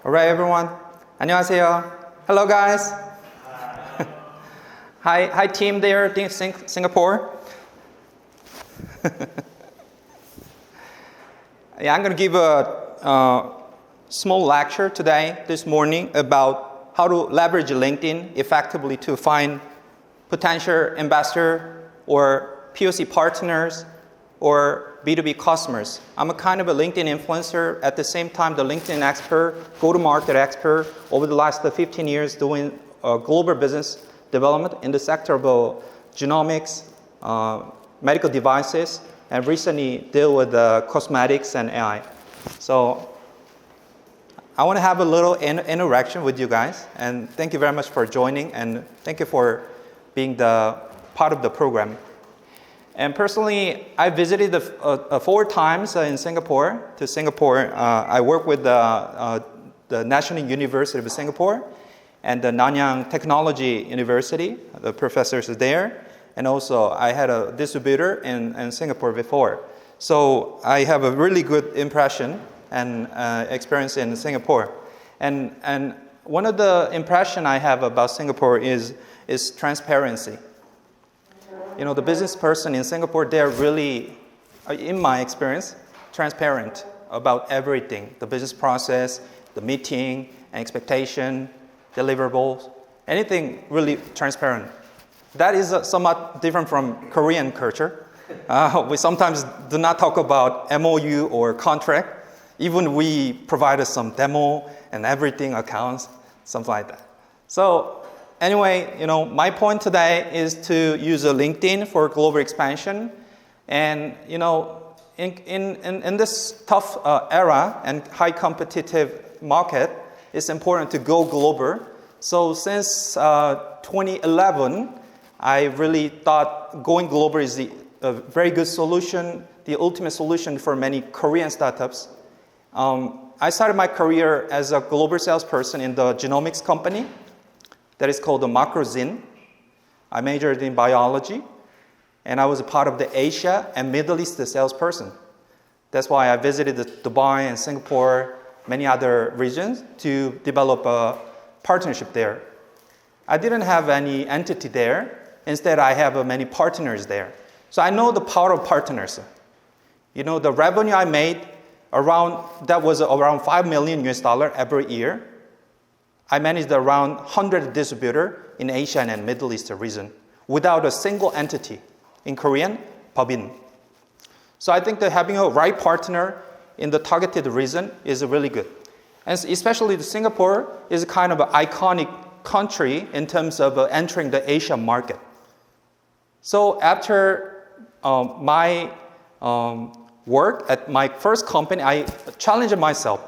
All right, everyone. 안녕하세요. Hello, guys. Hi, team there in Singapore. Yeah, I'm going to give a small lecture this morning, about how to leverage LinkedIn effectively to find potential investor or POC partners or B2B customers. I'm a kind of a LinkedIn influencer, at the same time the LinkedIn expert, go-to-market expert over the last 15 years doing global business development in the sector of genomics, medical devices, and recently deal with cosmetics and AI. So I want to have a little interaction with you guys, and thank you very much for joining, and thank you for being the part of the program. And personally, I visited 4 times in Singapore. I work with the National University of Singapore and the Nanyang Technology University, the professors are there. And also, I had a distributor in Singapore before. So I have a really good impression and experience in Singapore. And one of the impression I have about Singapore is transparency. You know, the business person in Singapore, they're really, in my experience, transparent about everything. The business process, the meeting, expectation, deliverables, anything really transparent. That is somewhat different from Korean culture. We sometimes do not talk about MOU or contract. Even we provide some demo and everything accounts, something like that. So anyway, you know, my point today is to use LinkedIn for global expansion. And, you know, in this tough era and high competitive market, it's important to go global. So since 2011, I really thought going global is a very good solution, the ultimate solution for many Korean startups. I started my career as a global salesperson in the genomics company that is called the Macrozin. I majored in biology, and I was a part of the Asia and Middle East salesperson. That's why I visited Dubai and Singapore, many other regions to develop a partnership there. I didn't have any entity there. Instead, I have many partners there. So I know the power of partners. You know, the revenue I made was around $5 million every year. I managed around 100 distributors in Asia and Middle East region without a single entity. In Korean, Babin. So I think that having a right partner in the targeted region is really good. And especially Singapore is kind of an iconic country in terms of entering the Asian market. So after my work at my first company, I challenged myself.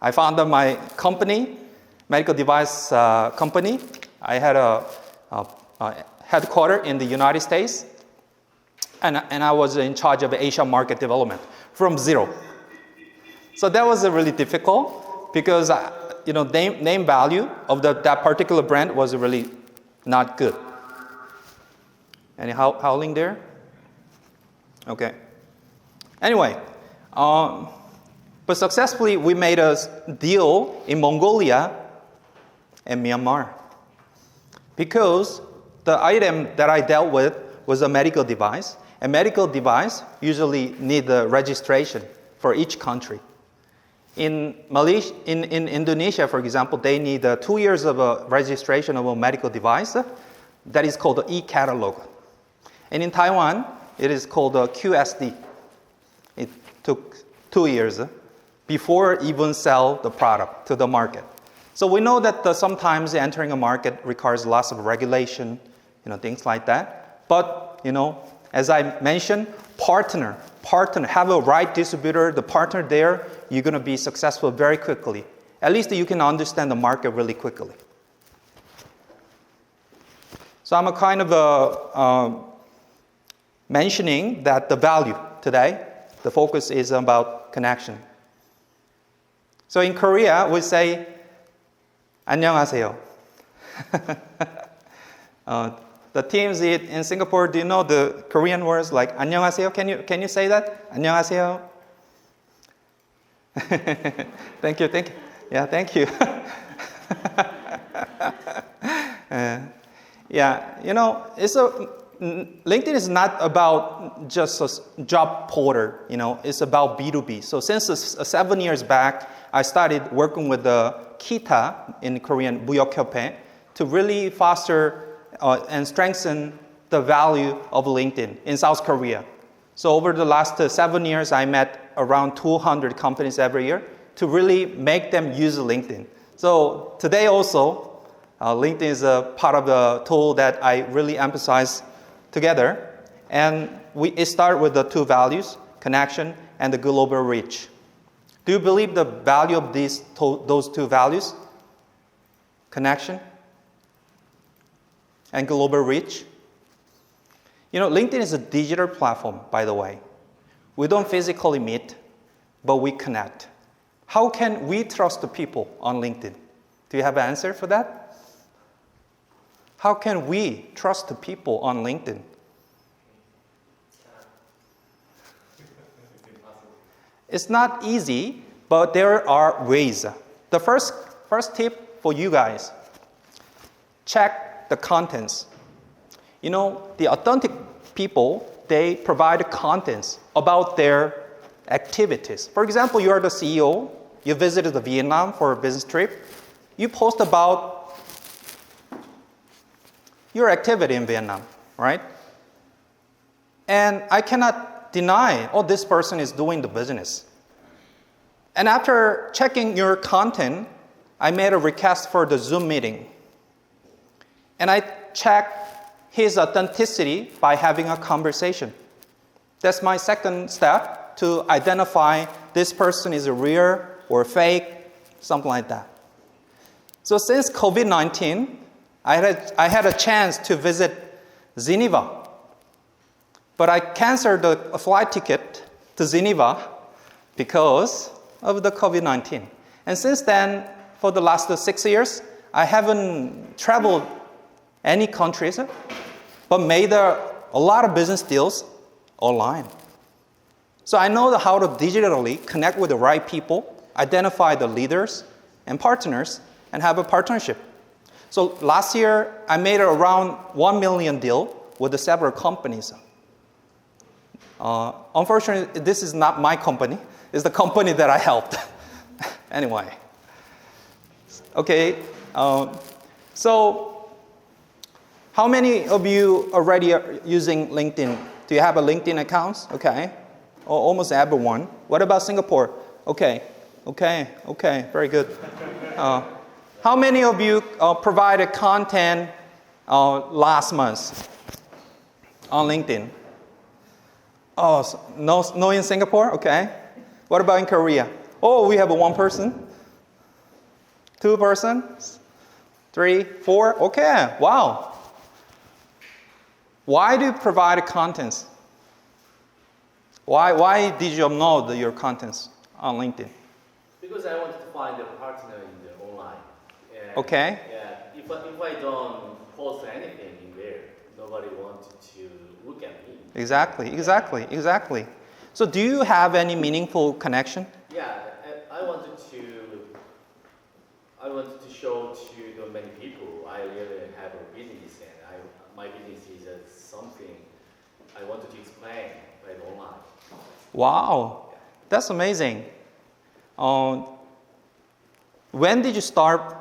I founded my company, medical device company. I had a headquarters in the United States, and I was in charge of Asian market development from zero. So that was really difficult because you know, name value of that particular brand was really not good. Any howling there? Okay. Anyway, but successfully we made a deal in Mongolia and Myanmar, because the item that I dealt with was a medical device. A medical device usually need a registration for each country. In Indonesia, for example, they need 2 years of a registration of a medical device. That is called the e-catalog. And in Taiwan, it is called the QSD. It took 2 years before even sell the product to the market. So we know that sometimes entering a market requires lots of regulation, you know, things like that. But, you know, as I mentioned, partner, have a right distributor, the partner there, you're going to be successful very quickly. At least you can understand the market really quickly. So I'm a kind of mentioning that the value today, the focus is about connection. So in Korea, we say, 안녕하세요. The teams in Singapore, do you know the Korean words like 안녕하세요? Can you say that? 안녕하세요. Thank you. Yeah, thank you. Yeah, you know, LinkedIn is not about just a job portal, you know, it's about B2B. So since 7 years back, I started working with the KITA in Korean, Buyokhyophae, to really foster and strengthen the value of LinkedIn in South Korea. So over the last 7 years, I met around 200 companies every year to really make them use LinkedIn. So today also, LinkedIn is a part of the tool that I really emphasize together. And it starts with the two values, connection and the global reach. Do you believe the value of those two values? Connection and global reach? You know, LinkedIn is a digital platform, by the way. We don't physically meet, but we connect. How can we trust the people on LinkedIn? Do you have an answer for that? How can we trust the people on LinkedIn? It's not easy, but there are ways. The first tip for you guys, check the contents. You know, the authentic people, they provide contents about their activities. For example, you are the CEO, you visited Vietnam for a business trip, you post about your activity in Vietnam, right? And I cannot deny, oh, this person is doing the business. And after checking your content, I made a request for the Zoom meeting. And I checked his authenticity by having a conversation. That's my second step to identify this person is real or fake, something like that. So since COVID-19, I had a chance to visit Geneva. But I canceled the flight ticket to Geneva because of the COVID-19. And since then, for the last 6 years, I haven't traveled any countries, but made a lot of business deals online. So I know how to digitally connect with the right people, identify the leaders and partners, and have a partnership. So last year, I made around 1 million deal with several companies. Unfortunately, this is not my company. It's the company that I helped. Anyway. Okay. So how many of you already are using LinkedIn? Do you have a LinkedIn account? Okay. Almost everyone. What about Singapore? Okay. Very good. How many of you provided content last month on LinkedIn? Oh, no in Singapore? Okay. What about in Korea? Oh, we have one person, 2 persons, 3, 4. Okay, wow. Why do you provide contents? Why did you upload your contents on LinkedIn? Because I wanted to find a partner in the online. And Okay. Yeah, if I don't post anything in there, nobody wanted to look at me. Exactly. So do you have any meaningful connection? Yeah, I wanted to show to the many people I really have a business, and my business is something I wanted to explain by the online. Wow, that's amazing. When did you start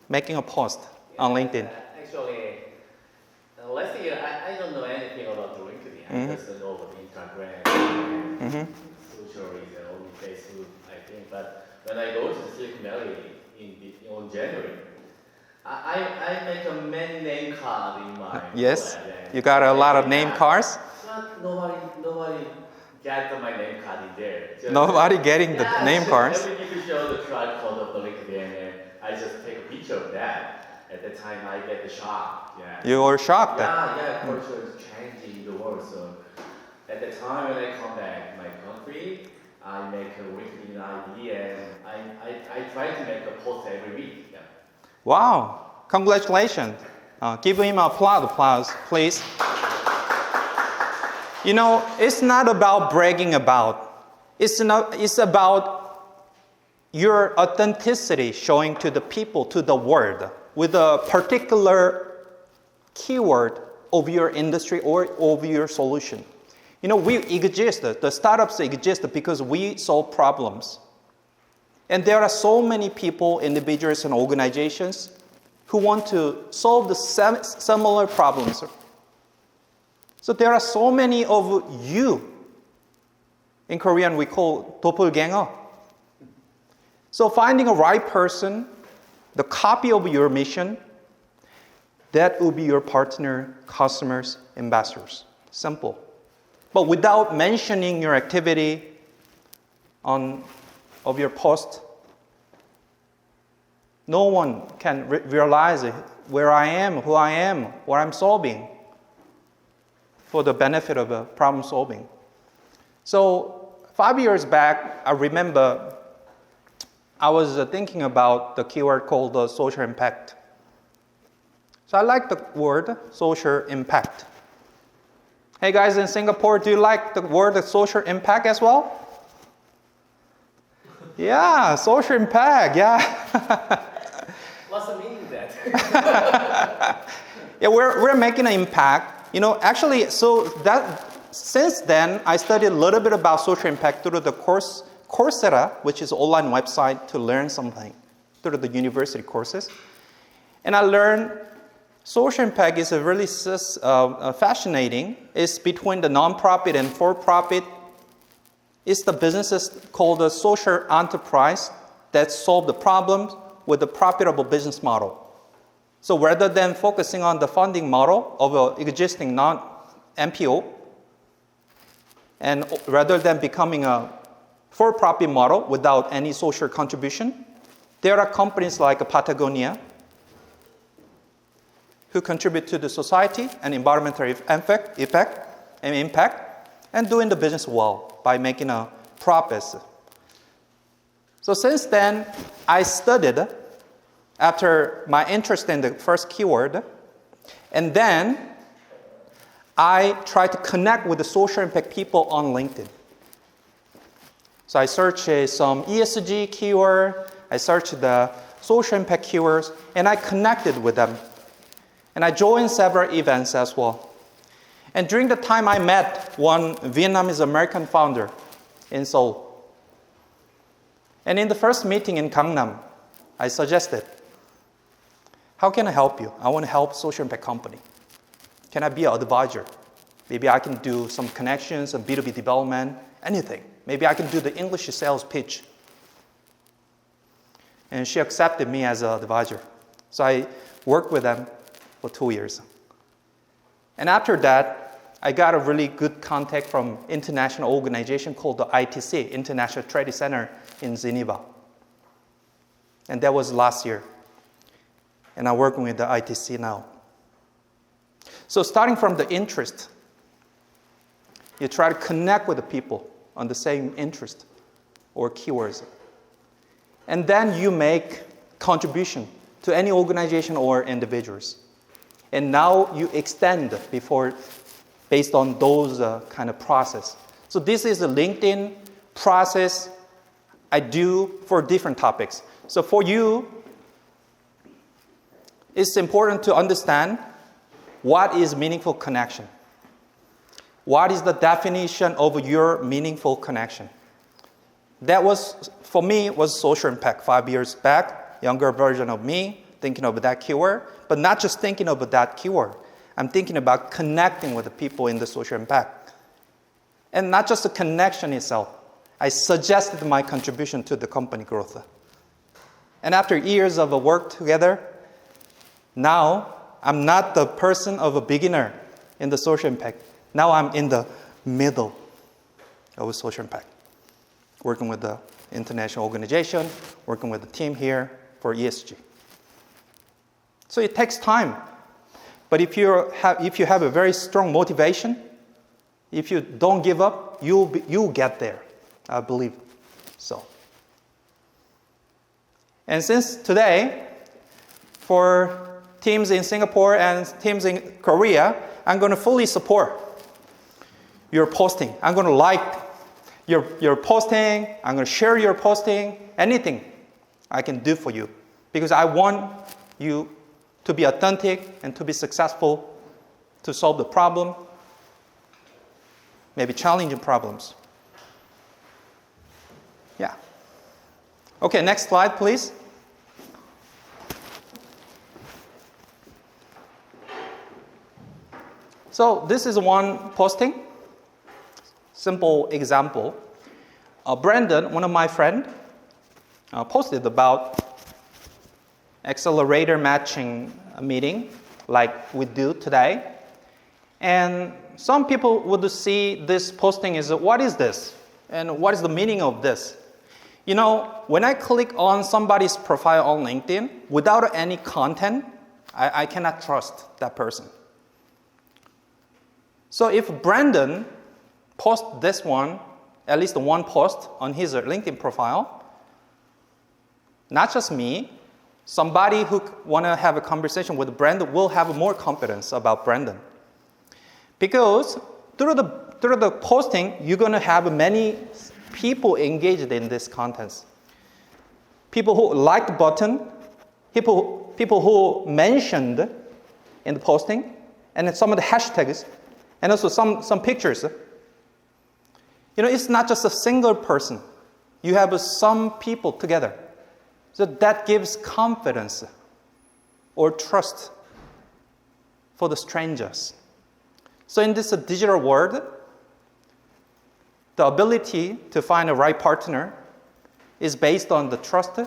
making a post on LinkedIn? Actually, last year I don't know anything about the LinkedIn. I just know about Instagram, social media, only Facebook, I think. But when I go to the Silicon Valley on January, I make a many name card in my Yes, wallet. you got a lot of name cards. But nobody got my name card in there. Nobody getting the name cards. Every people show the QR code of the LinkedIn, and I just take a picture of that. At that time, I get the shock. Yeah. You were shocked. Yeah, culture is changing the world. So at the time when I come back to my country, I make a LinkedIn ID, and I try to make a post every week. Yeah. Wow, congratulations. Give him applause, please. You know, it's not about bragging about. It's about your authenticity showing to the people, to the world, with a particular keyword of your industry or of your solution. You know, we exist, the startups exist because we solve problems. And there are so many people, individuals, and organizations who want to solve the similar problems. So there are so many of you. In Korean, we call doppelganger. So finding a right person, the copy of your mission, that will be your partner, customers, investors. Simple. But without mentioning your activity of your post, no one can realize where I am, who I am, what I'm solving for the benefit of problem solving. So 5 years back, I remember I was thinking about the keyword called social impact. So I like the word social impact. Hey guys in Singapore, do you like the word social impact as well? Yeah, social impact, yeah. What's the meaning of that? Yeah, we're making an impact. You know, actually, so that since then, I studied a little bit about social impact through the Coursera, which is an online website to learn something through the university courses. And I learned social impact is a really fascinating. It's between the nonprofit and for-profit. It's the businesses called a social enterprise that solve the problems with a profitable business model. So rather than focusing on the funding model of an existing non-MPO, and rather than becoming a for-profit model without any social contribution, there are companies like Patagonia who contribute to the society and environmental impact and doing the business well by making a profit. So since then, I studied after my interest in the first keyword, and then I tried to connect with the social impact people on LinkedIn. So I searched some ESG keyword, I searched the social impact keywords, and I connected with them. And I joined several events as well. And during the time, I met one Vietnamese American founder in Seoul. And in the first meeting in Gangnam, I suggested, how can I help you? I want to help social impact company. Can I be an advisor? Maybe I can do some connections and B2B development, anything. Maybe I can do the English sales pitch. And she accepted me as an advisor. So I worked with them for 2 years. And after that, I got a really good contact from international organization called the ITC, International Trade Center in Geneva. And that was last year. And I'm working with the ITC now. So starting from the interest, you try to connect with the people on the same interest or keywords. And then you make contribution to any organization or individuals. And now you extend based on those kind of process. So this is a LinkedIn process I do for different topics. So for you, it's important to understand what is meaningful connection. What is the definition of your meaningful connection? That was, for me, was social impact 5 years back, younger version of me, thinking of that keyword, but not just thinking of that keyword. I'm thinking about connecting with the people in the social impact. And not just the connection itself. I suggested my contribution to the company growth. And after years of work together, now I'm not the person of a beginner in the social impact. Now I'm in the middle of social impact. Working with the international organization, working with the team here for ESG. So it takes time. But if you have a very strong motivation, if you don't give up, you'll get there. I believe so. And since today, for teams in Singapore and teams in Korea, I'm going to fully support your posting. I'm going to like your posting. I'm going to share your posting. anything I can do for you because I want you to be authentic and to be successful, to solve the problem, maybe challenging problems. Yeah. Okay, next slide, please. So this is one posting, simple example. Brandon, one of my friends, posted about accelerator matching meeting like we do today. And some people would see this posting as, what is this? And what is the meaning of this? You know, when I click on somebody's profile on LinkedIn, without any content, I cannot trust that person. So if Brandon posts this one, at least one post on his LinkedIn profile, not just me, somebody who want to have a conversation with Brandon will have more confidence about Brandon. Because through the posting, you're going to have many people engaged in this content. People who liked the button, people who mentioned in the posting, and then some of the hashtags, and also some pictures. You know, it's not just a single person. You have some people together. So that gives confidence or trust for the strangers. So in this digital world, the ability to find a right partner is based on the trust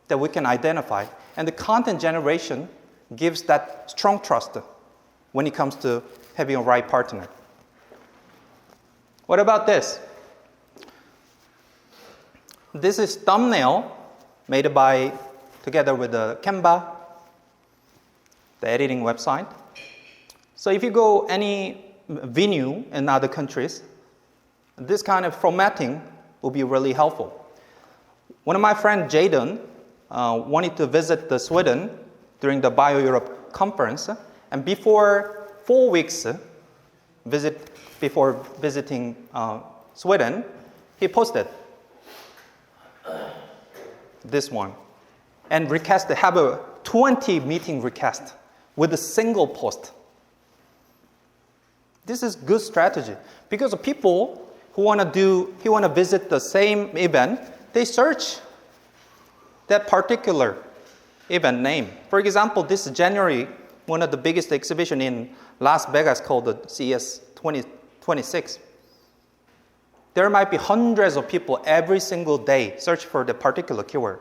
that we can identify. And the content generation gives that strong trust when it comes to having a right partner. What about this? This is thumbnail made together with the Canva, the editing website. So if you go any venue in other countries, this kind of formatting will be really helpful. One of my friends, Jaden, wanted to visit Sweden during the BioEurope conference, and before 4 weeks before visiting Sweden, he posted this one and have a 20 meeting request with a single post. This is good strategy because people who want to visit the same event, they search that particular event name. For example, this January, one of the biggest exhibition in Las Vegas called the CES 2026. There might be hundreds of people every single day search for the particular keyword.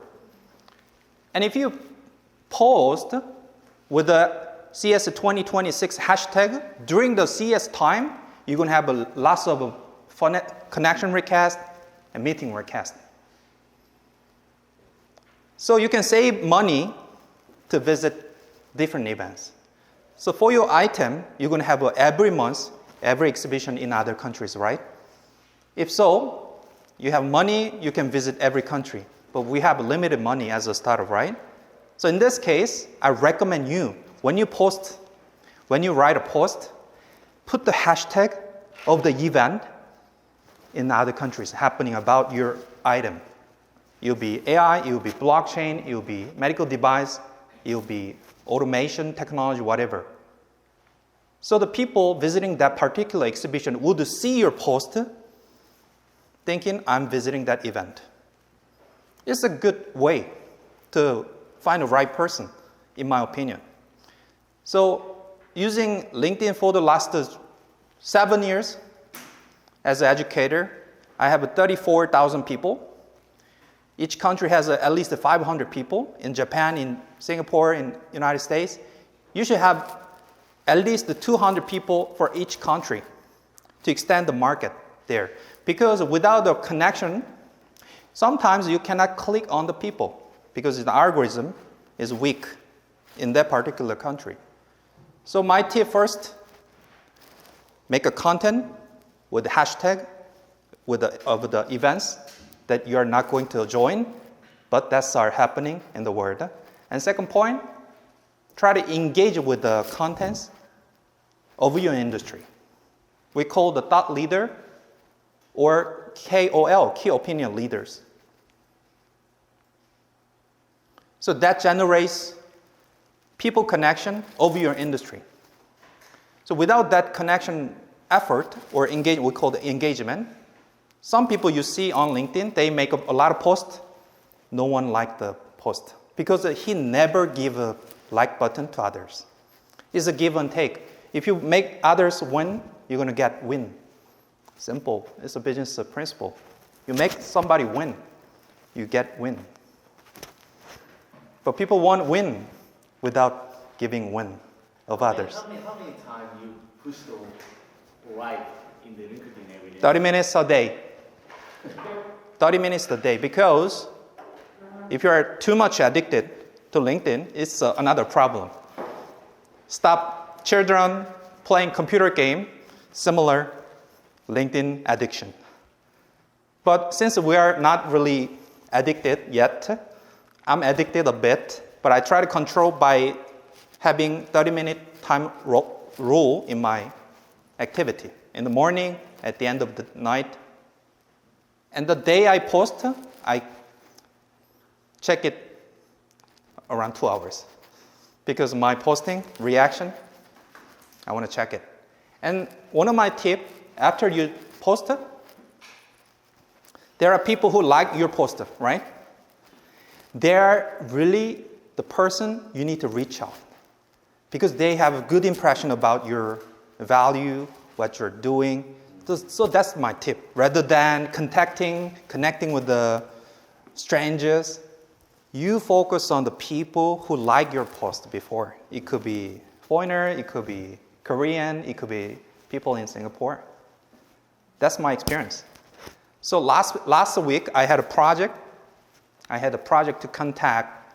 And if you post with the CES 2026 hashtag during the CES time, you're going to have lots of connection requests and meeting requests. So you can save money to visit different events. So for your item, you're going to have every month, every exhibition in other countries, right? If so, you have money, you can visit every country. But we have limited money as a startup, right? So in this case, I recommend you, when you write a post, put the hashtag of the event in other countries happening about your item. You'll be AI, you'll be blockchain, you'll be medical device, you'll be automation, technology, whatever. So the people visiting that particular exhibition would see your post thinking, I'm visiting that event. It's a good way to find the right person, in my opinion. So using LinkedIn for the last 7 years as an educator, I have 34,000 people. Each country has at least 500 people. In Japan, in Singapore, in United States, you should have at least 200 people for each country to extend the market there. Because without the connection, sometimes you cannot click on the people because the algorithm is weak in that particular country. So my tip first, make a content with the hashtag of the events that you are not going to join, but that are happening in the world. And second point, try to engage with the contents of your industry. We call the thought leader or KOL, key opinion leaders. So that generates people connection of your industry. So without that connection effort or engage, we call it engagement, some people you see on LinkedIn, they make a lot of posts. No one liked the post because he never give a like button to others. It's a give and take. If you make others win, you're going to get win. Simple. It's a business principle. You make somebody win, you get win. But people want win without giving win of others. How many times you push the right in the LinkedIn every day? 30 minutes a day. 30 minutes a day. Because if you are too much addicted to LinkedIn, it's another problem. Stop children playing computer game, similar LinkedIn addiction. But since we are not really addicted yet, I'm addicted a bit, but I try to control by having 30-minute time rule in my activity. In the morning, at the end of the night. And the day I post, I check it around 2 hours. Because my posting, reaction, I want to check it. And one of my tips, after you post it, there are people who like your post, right? They're really the person you need to reach out. Because they have a good impression about your value, what you're doing. So that's my tip. Rather than connecting with the strangers, you focus on the people who like your post before. It could be foreigner, it could be Korean, it could be people in Singapore. That's my experience. So last week, I had a project. I had a project to contact,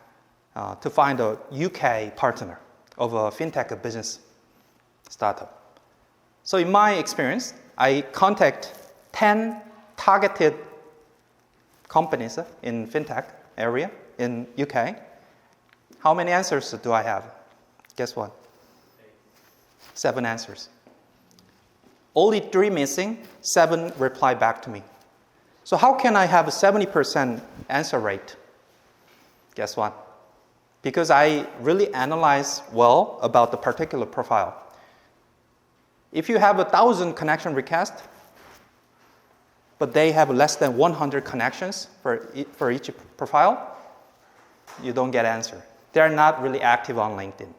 to find a UK partner of a fintech business startup. So in my experience, I contact 10 targeted companies in fintech area in UK. How many answers do I have? Guess what? 7 answers. Only 3 missing, 7 reply back to me. So how can I have a 70% answer rate? Guess what? Because I really analyze well about the particular profile. If you have 1,000 connection requests, but they have less than 100 connections for each profile, you don't get answer. They're not really active on LinkedIn.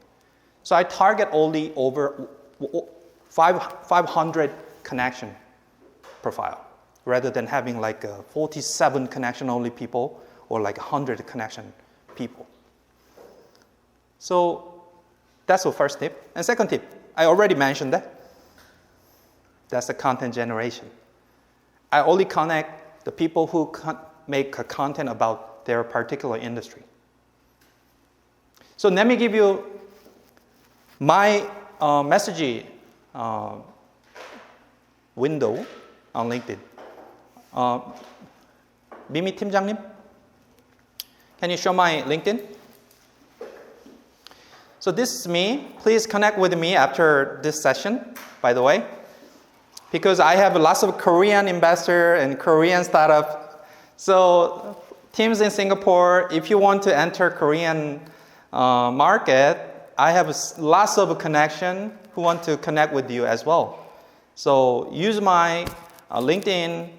So I target only over 500 connection profile, rather than having like 47 connection only people or like 100 connection people. So that's the first tip. And second tip, I already mentioned that. That's the content generation. I only connect the people who make content about their particular industry. So let me give you my message window on LinkedIn. Mimi 팀장님, can you show my LinkedIn? So this is me. Please connect with me after this session, by the way, because I have lots of Korean investor and Korean startup. So teams in Singapore, if you want to enter Korean market, I have lots of connection who want to connect with you as well. So use my LinkedIn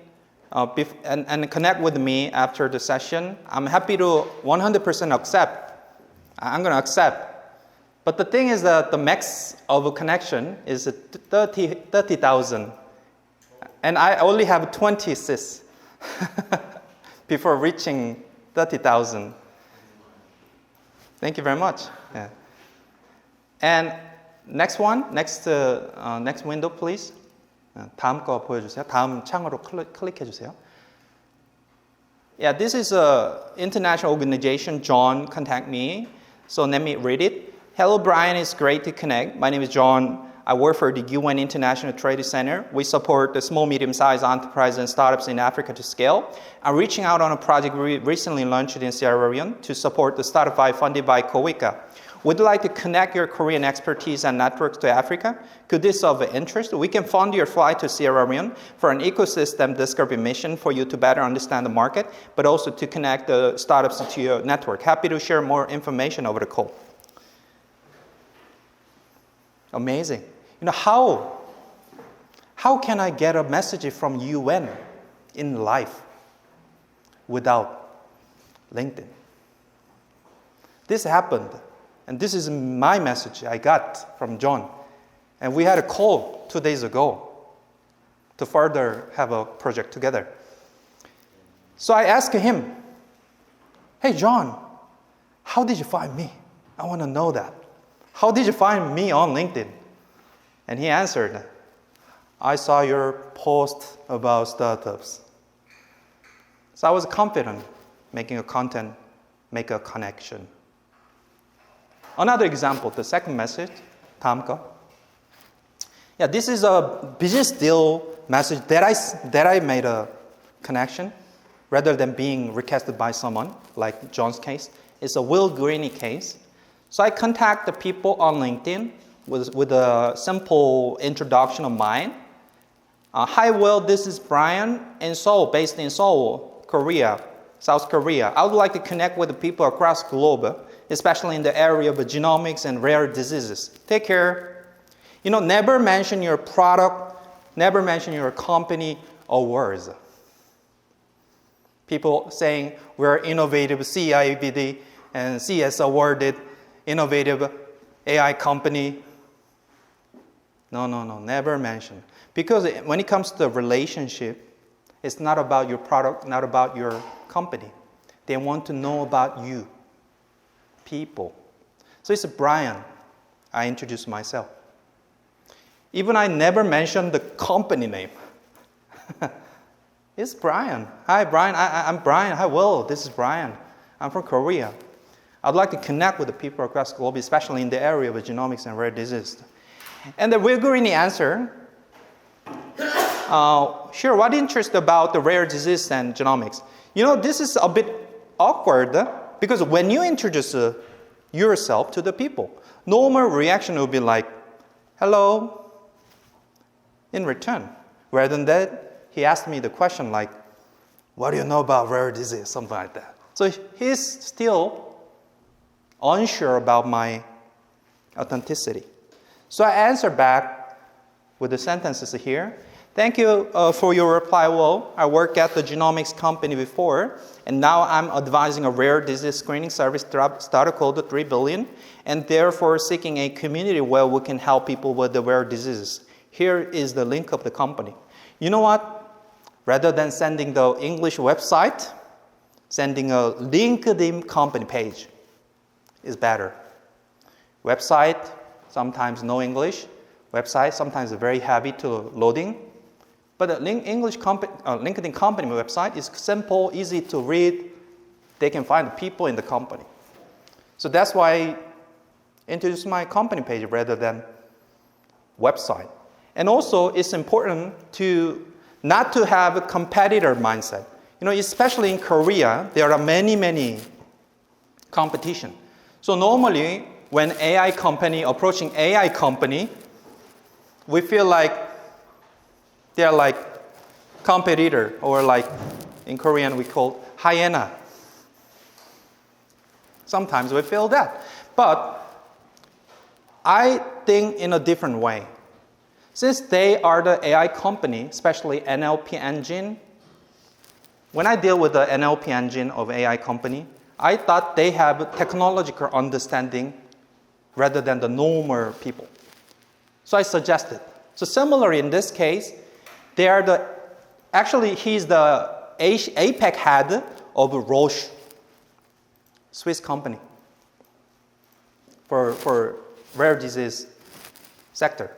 and connect with me after the session. I'm happy to 100% accept. I'm going to accept. But the thing is that the max of a connection is 30,000. And I only have 20 CIS before reaching 30,000. Thank you very much. Yeah. And next window, please. 다음 거 보여주세요. 다음 창으로 클릭해 주세요. Yeah, this is an international organization. John contact me. So let me read it. Hello, Brian. It's great to connect. My name is John. I work for the UN International Trade Center. We support the small, medium-sized enterprises and startups in Africa to scale. I'm reaching out on a project we recently launched in Sierra Leone to support the startup funded by COWICA. Would you like to connect your Korean expertise and networks to Africa? Could this be of interest? We can fund your flight to Sierra Leone for an ecosystem discovery mission for you to better understand the market, but also to connect the startups to your network. Happy to share more information over the call. Amazing. How can I get a message from UN in life without LinkedIn? This happened, and this is my message I got from John. And we had a call 2 days ago to further have a project together. So I asked him, hey, John, how did you find me? I want to know that. How did you find me on LinkedIn? And he answered, I saw your post about startups. So I was confident making a content, make a connection. Another example, the second message, 다음 거. Yeah, this is a business deal message that I made a connection rather than being requested by someone, like John's case. It's a Will Greeny case. So I contact the people on LinkedIn with a simple introduction of mine. Hi, Will, this is Brian in Seoul, based in Seoul, Korea, South Korea. I would like to connect with the people across the globe, especially in the area of genomics and rare diseases. Take care. Never mention your product, never mention your company or words. People saying we're innovative CIBD and CS awarded innovative AI company. No, never mention. Because when it comes to the relationship, it's not about your product, not about your company. They want to know about you, people. So it's Brian. I introduced myself. Even I never mentioned the company name. It's Brian. Hi, Brian. I'm Brian. Hi, Will. This is Brian. I'm from Korea. I'd like to connect with the people across the globe, especially in the area of genomics and rare disease. And the Will Greeny answer, sure, what interest about the rare disease and genomics? This is a bit awkward because when you introduce yourself to the people, normal reaction will be like, hello, in return. Rather than that, he asked me the question like, what do you know about rare disease? Something like that. So he's still unsure about my authenticity. So I answer back with the sentences here. Thank you for your reply, Will. I worked at the genomics company before, and now I'm advising a rare disease screening service startup called 3 Billion, and therefore seeking a community where we can help people with the rare diseases. Here is the link of the company. You know what? Rather than sending the English website, sending a LinkedIn company page is better. Website, sometimes no English. Website, sometimes very heavy to loading. But the LinkedIn company website is simple, easy to read. They can find the people in the company. So that's why I introduced my company page rather than website. And also, it's important not to have a competitor mindset. Especially in Korea, there are many competition. So normally, when AI company approaching AI company, we feel like they're like competitor, or like in Korean we call hyena. Sometimes we feel that. But I think in a different way. Since they are the AI company, especially NLP engine, when I deal with the NLP engine of AI company, I thought they have technological understanding rather than the normal people. So I suggested. So similarly in this case, he's the APAC head of Roche, Swiss company for rare disease sector.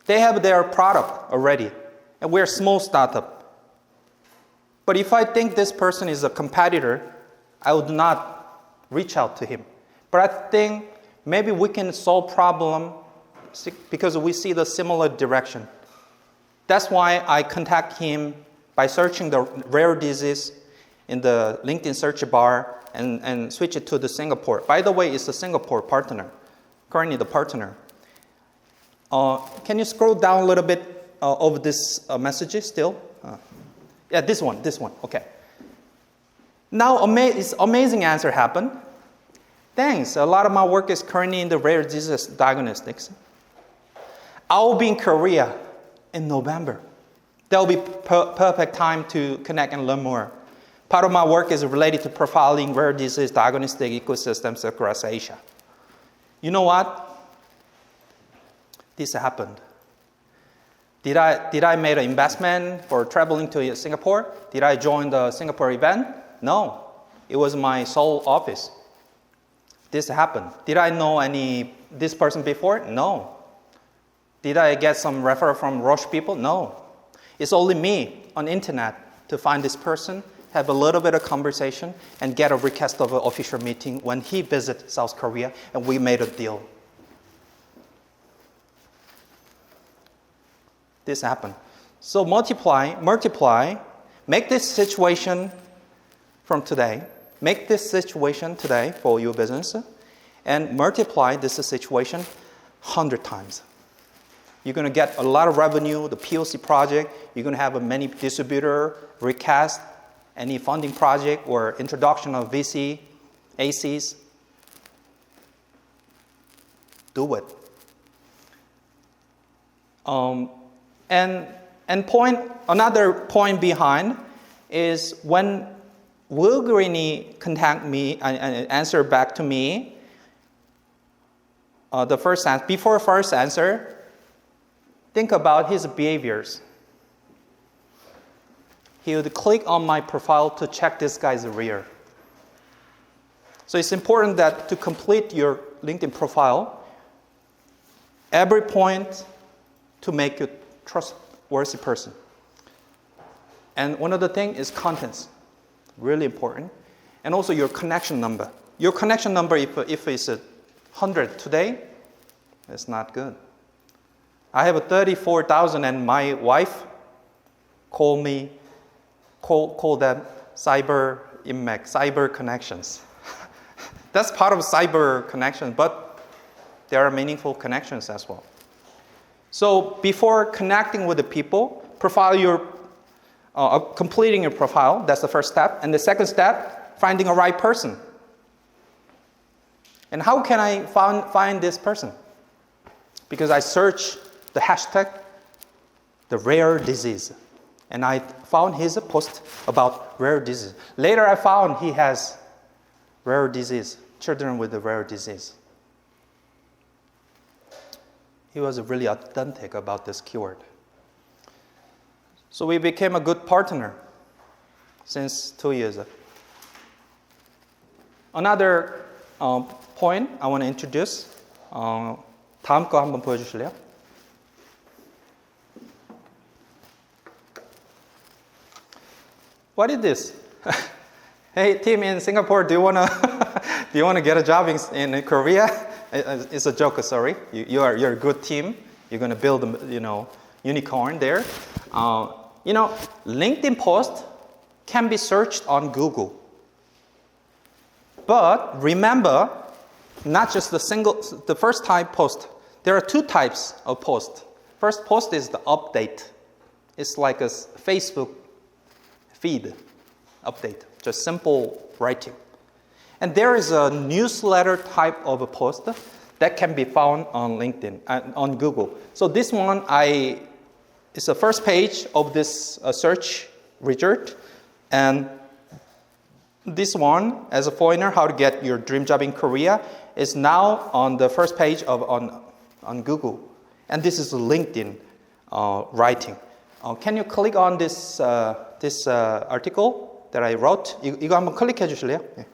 They have their product already, and we're a small startup. But if I think this person is a competitor, I would not reach out to him. But I think maybe we can solve problem because we see the similar direction. That's why I contact him by searching the rare disease in the LinkedIn search bar. and switch it to the Singapore. By the way, it's a Singapore partner, currently the partner. Can you scroll down a little bit of this messages still? Yeah, this one, okay. Now, it's amazing answer happened. Thanks, a lot of my work is currently in the rare disease diagnostics. I'll be in Korea in November. That will be perfect time to connect and learn more. Part of my work is related to profiling rare disease diagnostic ecosystems across Asia. You know what? This happened. Did I make an investment for traveling to Singapore? Did I join the Singapore event? No. It was my sole office. This happened. Did I know this person before? No. Did I get some referral from Roche people? No. It's only me on internet to find this person, have a little bit of conversation, and get a request of an official meeting when he visited South Korea, and we made a deal. This happened. So multiply, make this situation from today, make this situation today for your business, and multiply this situation 100 times. You're going to get a lot of revenue, the POC project, you're going to have a many distributor, recast, any funding project or introduction of VC, ACs. Do it. Another point behind is when Will Greeny contact me and answer back to me, before first answer, think about his behaviors. He would click on my profile to check this guy's rear. So it's important that to complete your LinkedIn profile, every point to make you a trustworthy person. And one of the things is contents, really important. And also your connection number. Your connection number, if it's 100 today, it's not good. I have 34,000 and my wife call them cyber impact, cyber connections. That's part of cyber connection, but there are meaningful connections as well. So before connecting with the people, completing your profile, that's the first step. And the second step, finding a right person. And how can I find this person? Because I search the hashtag, the rare disease. And I found his post about rare disease. Later I found he has rare disease, children with a rare disease. He was really authentic about this keyword. So we became a good partner since 2 years. Another point I want to introduce. 다음 거 한번 보여주실래요? What is this? Hey, team in Singapore, do you wanna get a job in Korea? It's a joke, sorry. You're a good team. You're gonna build unicorn there. LinkedIn post can be searched on Google. But remember, not just the first type post. There are two types of post. First post is the update. It's like a Facebook feed update, just simple writing. And there is a newsletter type of a post that can be found on LinkedIn, on Google. So this one, it's the first page of this search result. And this one, as a foreigner, how to get your dream job in Korea, is now on the first page on Google. And this is LinkedIn writing. Can you click on this article that I wrote? 이거 한번 클릭해 주실래요? 네.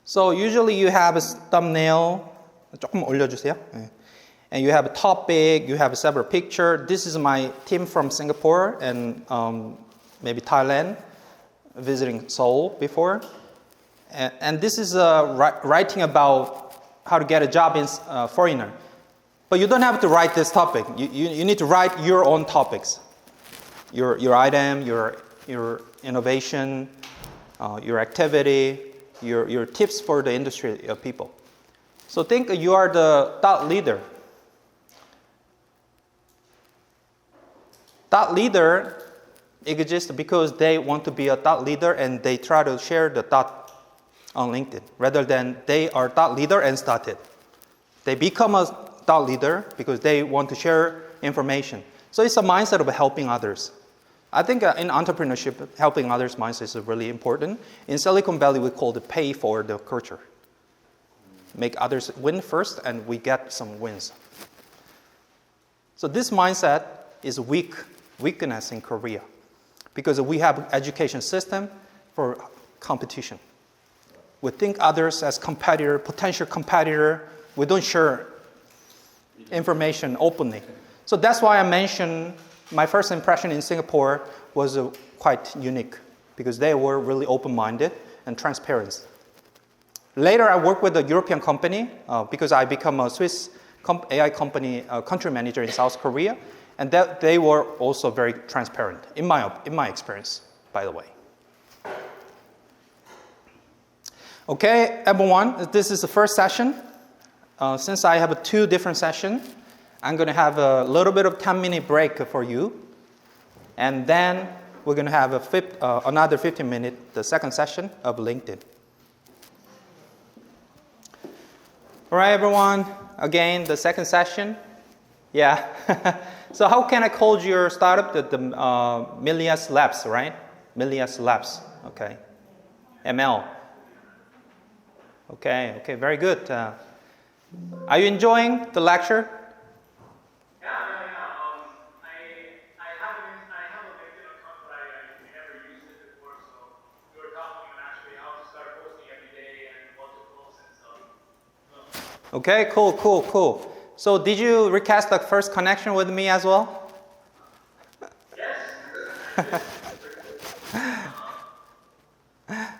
So usually you have a thumbnail. 조금 올려주세요. 네. And you have a topic, you have several pictures. This is my team from Singapore and maybe Thailand, visiting Seoul before. And this is writing about how to get a job in foreigner. But you don't have to write this topic. You need to write your own topics. Your item, your your innovation, your activity, your tips for the industry people. So think you are the thought leader. Thought leader exists because they want to be a thought leader and they try to share the thought on LinkedIn rather than they are thought leader and started. They become a thought leader because they want to share information. So it's a mindset of helping others. I think in entrepreneurship, helping others mindset is really important. In Silicon Valley, we call it pay for the culture. Make others win first and we get some wins. So this mindset is weakness in Korea because we have education system for competition. We think others as competitor, potential competitor. We don't share information openly. So that's why I mentioned my first impression in Singapore was quite unique because they were really open-minded and transparent. Later, I worked with a European company because I became a Swiss AI company country manager in South Korea, and they were also very transparent in my experience, by the way. Okay, everyone, this is the first session. Since I have two different sessions, I'm going to have a little bit of 10-minute break for you. And then we're going to have another 15-minute, the second session of LinkedIn. All right, everyone. Again, the second session. Yeah. So how can I call your startup? The Milias Labs, right? Milias Labs. Okay. ML. Okay, very good. Are you enjoying the lecture? Yeah. I have a LinkedIn account, but I never used it before. So we were talking about actually how to start posting every day and what to post and stuff. Okay, cool. So did you recast the first connection with me as well? Yes.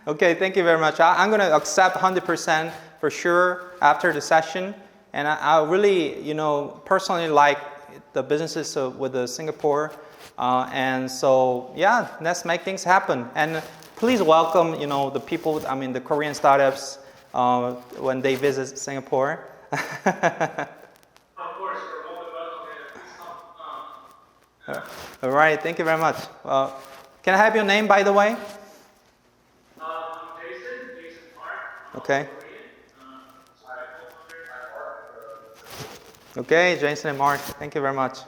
Okay, thank you very much. I'm going to accept 100% for sure after the session. And I really, personally like the businesses with Singapore. And so, yeah, let's make things happen. And please welcome, the people, the Korean startups when they visit Singapore. Of course, you're always welcome here. Please come. All right, thank you very much. Can I have your name, by the way? I'm Jason Park. Okay. Sorry, Okay, Jason and Mark, thank you very much.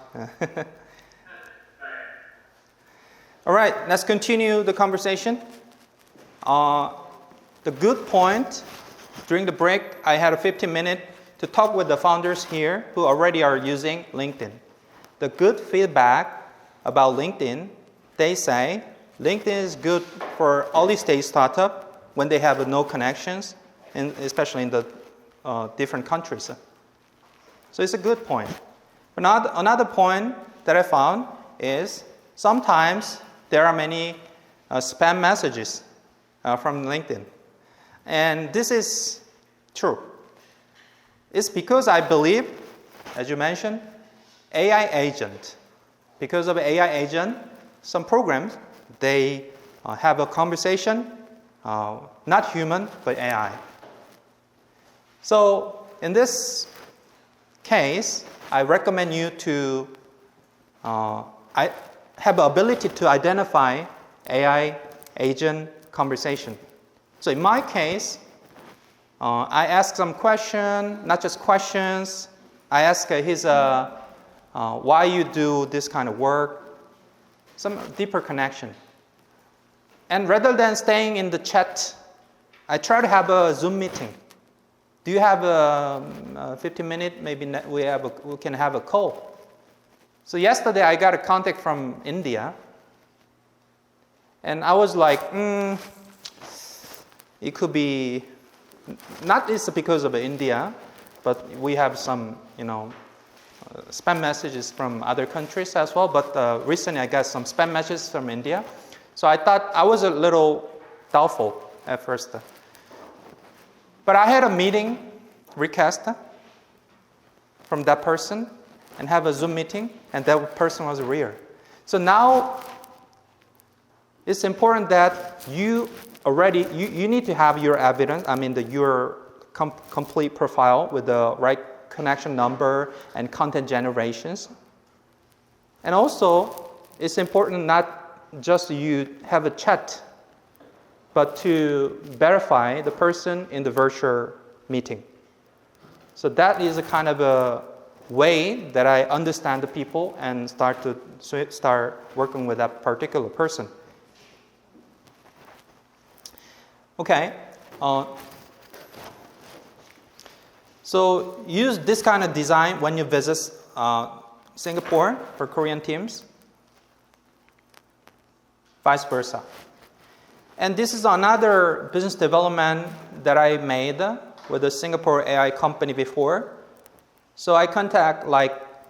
All right, let's continue the conversation. The good point, during the break, I had a 15-minute to talk with the founders here who already are using LinkedIn. The good feedback about LinkedIn, they say LinkedIn is good for early-stage startup when they have no connections, and especially in the different countries. So it's a good point. Another point that I found is sometimes there are many spam messages from LinkedIn. And this is true. It's because I believe, as you mentioned, AI agent. Because of AI agent, some programs, they have a conversation, not human, but AI. So in this case, I recommend you to I have the ability to identify AI agent conversation. So in my case, I ask some question, not just questions. I ask his why you do this kind of work, some deeper connection. And rather than staying in the chat, I try to have a Zoom meeting. Do you have a 15 minutes? Maybe we can have a call. So yesterday I got a contact from India. And I was like, it could be, not just because of India, but we have some, spam messages from other countries as well. But recently I got some spam messages from India. So I thought I was a little doubtful at first. But I had a meeting request from that person and have a Zoom meeting, and that person was real. So now it's important that you need to have your evidence, your complete profile with the right connection number and content generations. And also, it's important not just you have a chat, but to verify the person in the virtual meeting. So that is a kind of a way that I understand the people and start working with that particular person. Okay. So use this kind of design when you visit Singapore for Korean teams, vice versa. And this is another business development that I made with a Singapore AI company before. So I contact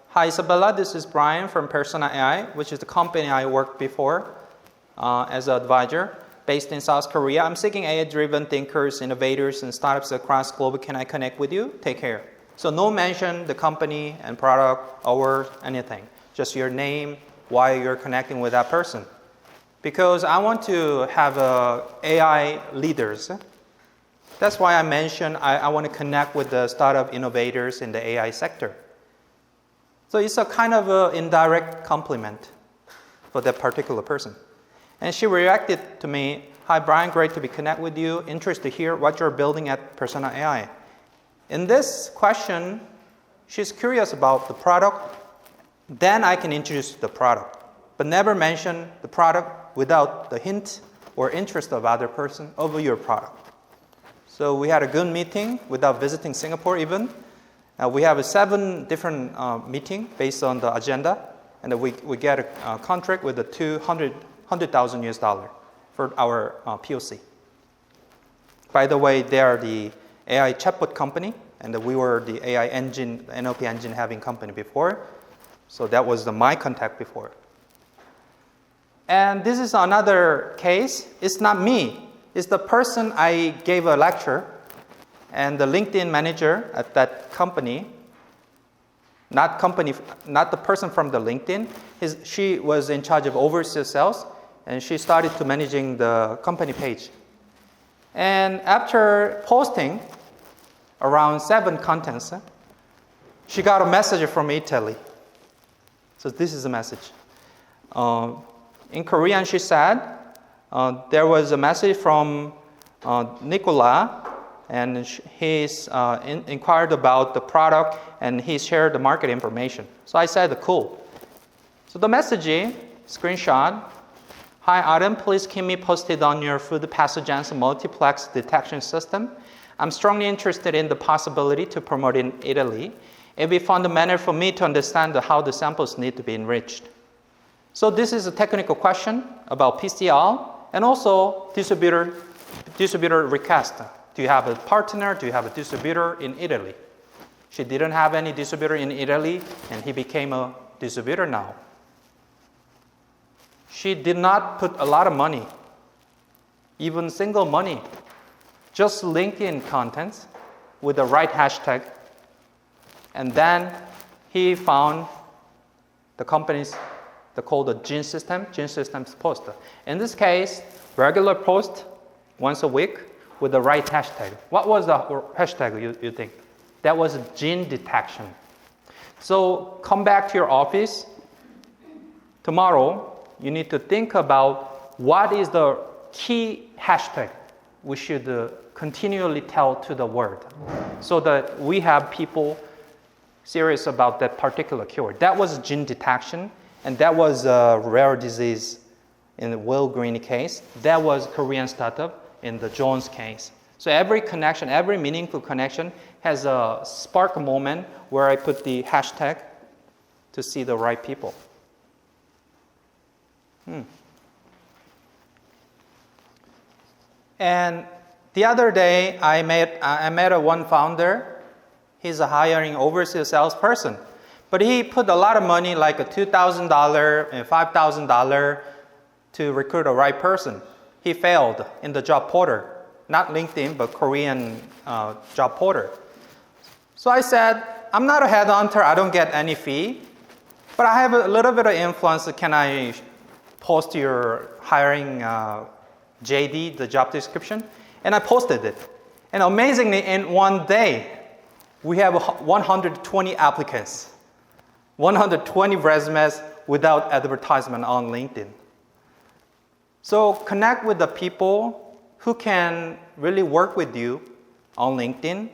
hi Isabella, this is Brian from Persona AI, which is the company I worked before as an advisor based in South Korea. I'm seeking AI-driven thinkers, innovators, and startups across global. Can I connect with you? Take care. So no mention the company and product, hours, anything. Just your name, why you're connecting with that person. Because I want to have AI leaders. That's why I mentioned I want to connect with the startup innovators in the AI sector. So it's a kind of an indirect compliment for that particular person. And she reacted to me, hi Brian, great to be connected with you. Interested to hear what you're building at Persona AI. In this question, she's curious about the product. Then I can introduce the product, but never mention the product without the hint or interest of other person over your product. So we had a good meeting without visiting Singapore even. We have 7 different meetings based on the agenda, and we get a contract with the $100,000 for our POC. By the way, they are the AI chatbot company, and we were the AI engine, NLP engine having company before. So that was my contact before. And this is another case. It's not me. It's the person I gave a lecture, and the LinkedIn manager at that company, not the person from the LinkedIn. She was in charge of overseas sales, and she started to managing the company page. And after posting around 7 contents, she got a message from Italy. So this is a message. In Korean, she said, there was a message from Nicola, and he's inquired about the product, and he shared the market information. So I said, cool. So the message, screenshot, hi Adam, please keep me posted on your food pathogens multiplex detection system. I'm strongly interested in the possibility to promote in Italy. It would be fundamental for me to understand how the samples need to be enriched. So this is a technical question about PCL and also distributor request. Do you have a partner? Do you have a distributor in Italy? She didn't have any distributor in Italy, and he became a distributor now. She did not put a lot of money, even single money, just LinkedIn content with the right hashtag. And then he found the companies that called the Gene Systems post. In this case, regular post once a week with the right hashtag. What was the hashtag you think? That was gene detection. So come back to your office. Tomorrow, you need to think about what is the key hashtag we should continually tell to the world so that we have people serious about that particular keyword. That was gene detection, and that was a rare disease in the Will Green case. That was Korean startup in the Jones case. So every connection, every meaningful connection has a spark moment where I put the hashtag to see the right people. And the other day, I met one founder. He's a hiring overseas salesperson. But he put a lot of money, like $2,000 and $5,000 to recruit the right person. He failed in the job portal. Not LinkedIn, but Korean job portal. So I said, I'm not a headhunter. I don't get any fee. But I have a little bit of influence. Can I post your hiring JD, the job description, and I posted it. And amazingly, in one day, we have 120 applicants, 120 resumes without advertisement on LinkedIn. So connect with the people who can really work with you on LinkedIn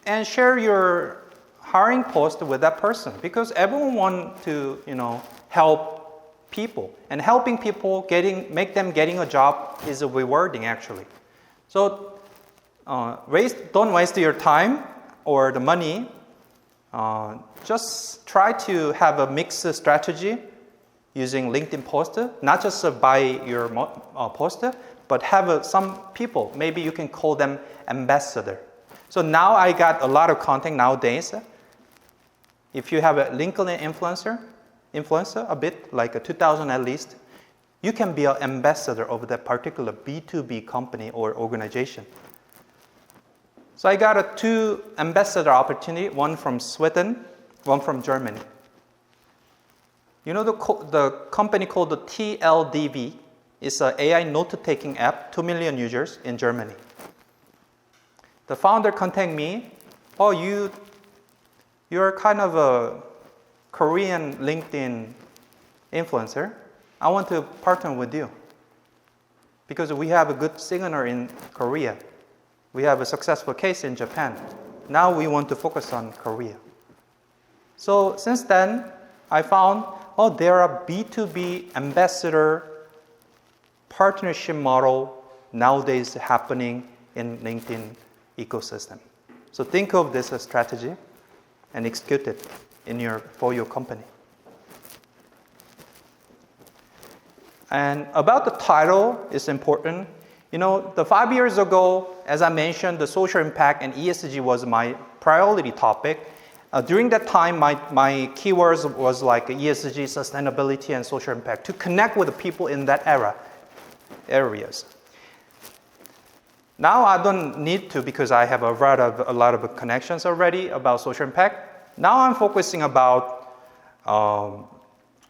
and share your hiring post with that person, because everyone wants to, help people, and helping people make them getting a job is rewarding actually. So don't waste your time or the money. Just try to have a mixed strategy using LinkedIn poster, not just by your poster, but have some people, maybe you can call them ambassador. So now I got a lot of content nowadays. If you have a LinkedIn influencer, a bit like a 2,000 at least, you can be an ambassador of that particular B2B company or organization. So I got two ambassador opportunity, one from Sweden, one from Germany. You know the company called the TLDV is an AI note-taking app, 2 million users in Germany. The founder contacted me, you're kind of a Korean LinkedIn influencer. I want to partner with you because we have a good signal in Korea. We have a successful case in Japan. Now we want to focus on Korea. So since then, I found, there are B2B ambassador partnership model nowadays happening in LinkedIn ecosystem. So think of this as strategy and execute it for your company. And about the title is important. The 5 years ago, as I mentioned, the social impact and ESG was my priority topic. During that time, my keywords was like ESG, sustainability, and social impact to connect with the people in that areas. Now I don't need to because I have a lot of connections already about social impact. Now I'm focusing about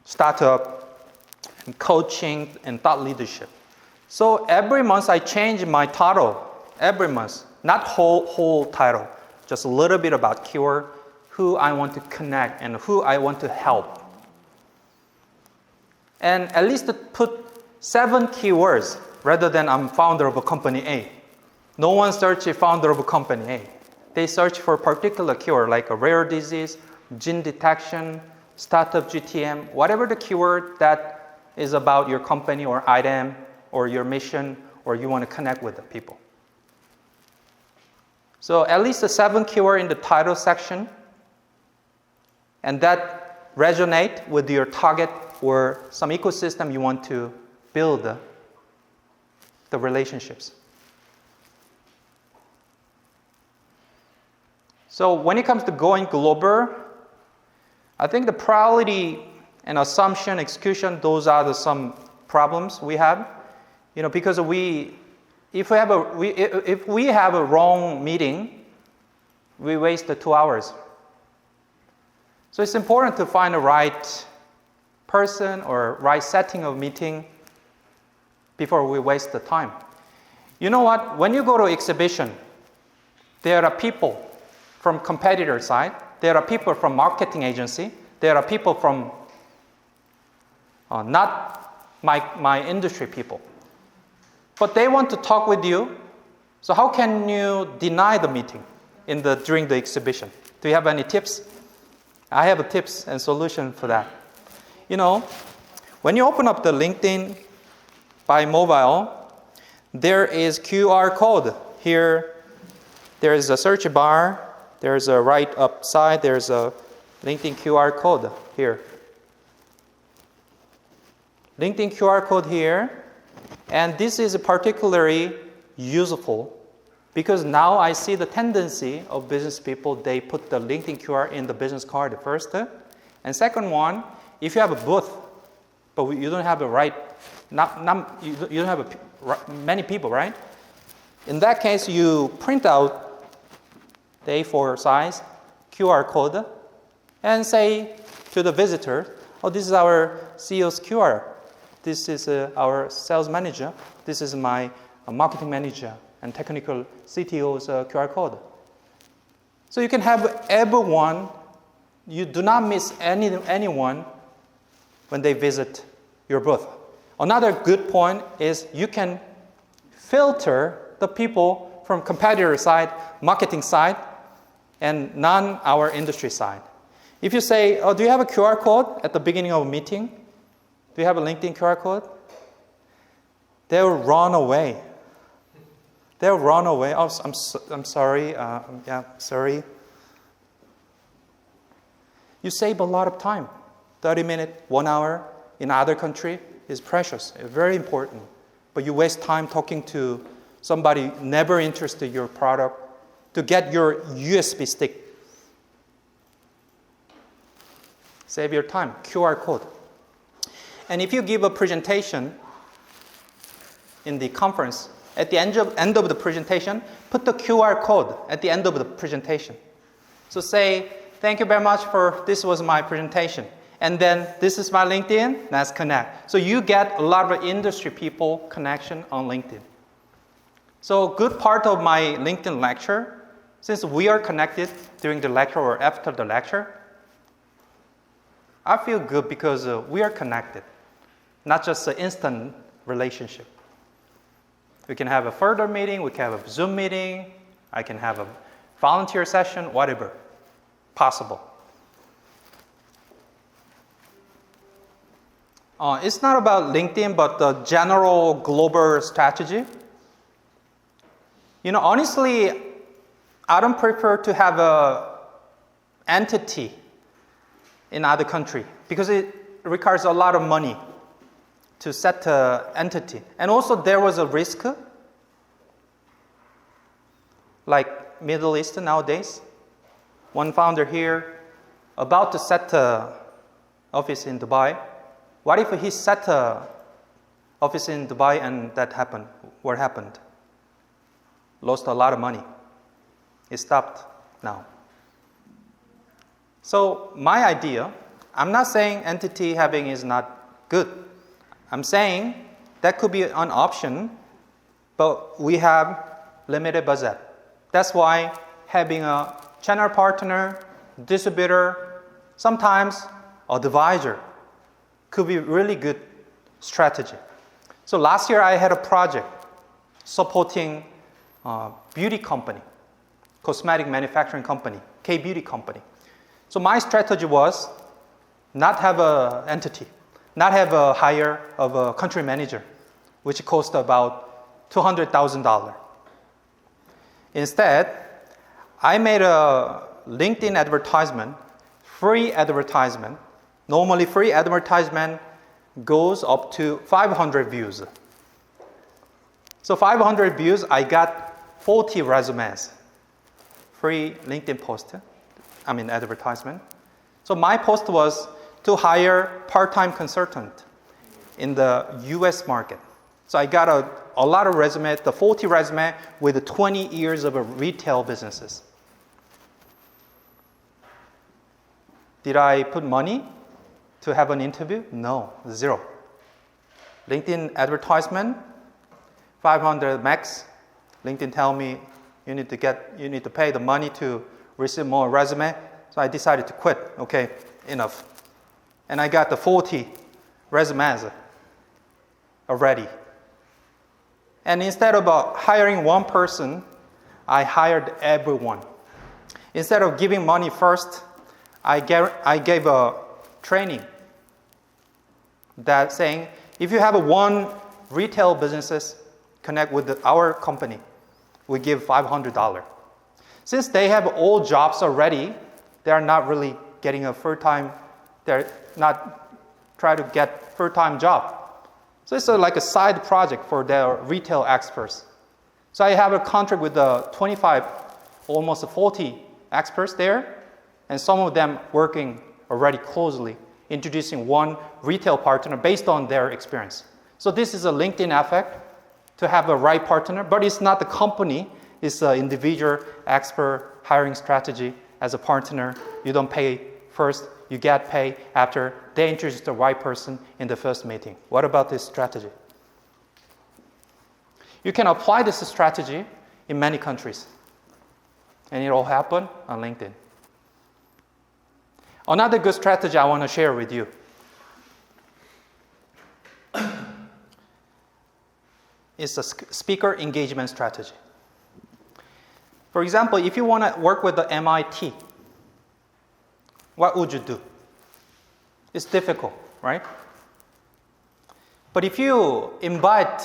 startup, and coaching, and thought leadership. So every month I change my title, every month, not whole title, just a little bit about keyword, who I want to connect and who I want to help. And at least put 7 keywords rather than I'm founder of a company A. No one searches founder of a company A. They search for a particular keyword like a rare disease, gene detection, startup GTM, whatever the keyword that is about your company or item or your mission or you want to connect with the people. So at least a 7 keyword in the title section, and that resonate with your target or some ecosystem you want to build the relationships. So when it comes to going global, I think the priority and assumption, execution, those are some problems we have. Because if we have a wrong meeting, we waste 2 hours. So it's important to find the right person or right setting of meeting before we waste the time. You know what? When you go to exhibition, there are people from competitor side, there are people from marketing agency, there are people from not my industry people. But they want to talk with you, so how can you deny the meeting during the exhibition? Do you have any tips? I have tips and solution for that. When you open up the LinkedIn by mobile, there is QR code. Here, there is a search bar. There's a right up side. There's a LinkedIn QR code here. LinkedIn QR code here. And this is particularly useful because now I see the tendency of business people, they put the LinkedIn QR in the business card first. And second one, if you have a booth, but you don't have you don't have many people, right? In that case, you print out the A4 size QR code and say to the visitor, this is our CEO's QR. This is our sales manager. This is my marketing manager and technical CTO's QR code. So you can have everyone. You do not miss anyone when they visit your booth. Another good point is you can filter the people from competitor side, marketing side, and non-our industry side. If you say, oh, do you have a QR code at the beginning of a meeting? Do you have a LinkedIn QR code? They'll run away. They'll run away. Oh, I'm sorry. Sorry. You save a lot of time. 30 minutes, 1 hour in other country is precious, very important. But you waste time talking to somebody never interested in your product to get your USB stick. Save your time, QR code. And if you give a presentation in the conference, at the end of the presentation, put the QR code at the end of the presentation. So say, thank you very much this was my presentation. And then this is my LinkedIn, let's connect. So you get a lot of industry people connection on LinkedIn. So good part of my LinkedIn lecture, since we are connected during the lecture or after the lecture, I feel good because we are connected, not just an instant relationship. We can have a further meeting, we can have a Zoom meeting, I can have a volunteer session, whatever, possible. It's not about LinkedIn, but the general global strategy. You know, honestly, I don't prefer to have an entity in other country because it requires a lot of money to set an entity. And also there was a risk, like Middle East nowadays. One founder here about to set an office in Dubai. What if he set an office in Dubai and that happened? What happened? Lost a lot of money. It stopped now. So my idea, I'm not saying entity having is not good. I'm saying that could be an option, but we have limited budget. That's why having a channel partner, distributor, sometimes advisor could be really good strategy. So last year I had a project supporting a beauty company, cosmetic manufacturing company, K-Beauty company. So my strategy was not have an entity, not have a hire of a country manager, which cost about $200,000. Instead, I made a LinkedIn advertisement, free advertisement. Normally, free advertisement goes up to 500 views. So 500 views, I got 40 resumes. Free LinkedIn post, advertisement. So my post was to hire part-time consultant in the US market. So I got a lot of resumes, the 40 resume with 20 years of retail businesses. Did I put money to have an interview? No, zero. LinkedIn advertisement, 500 max. LinkedIn tell me you need to pay the money to receive more resume. So I decided to quit. Okay, enough. And I got the 40 resumes already. And instead of hiring one person, I hired everyone. Instead of giving money first, I gave a training that saying, if you have one retail businesses connect with our company, we give $500. Since they have all jobs already, they are not really getting a full-time, they're not trying to get full-time job. So it's like a side project for their retail experts. So I have a contract with 25, almost 40 experts there, and some of them working already closely, introducing one retail partner based on their experience. So this is a LinkedIn effect to have a right partner, but it's not the company, it's an individual expert hiring strategy as a partner. You don't pay first, you get paid after they introduce the right person in the first meeting. What about this strategy? You can apply this strategy in many countries. And it all happened on LinkedIn. Another good strategy I want to share with you is a speaker engagement strategy. For example, if you want to work with the MIT, what would you do? It's difficult, right? But if you invite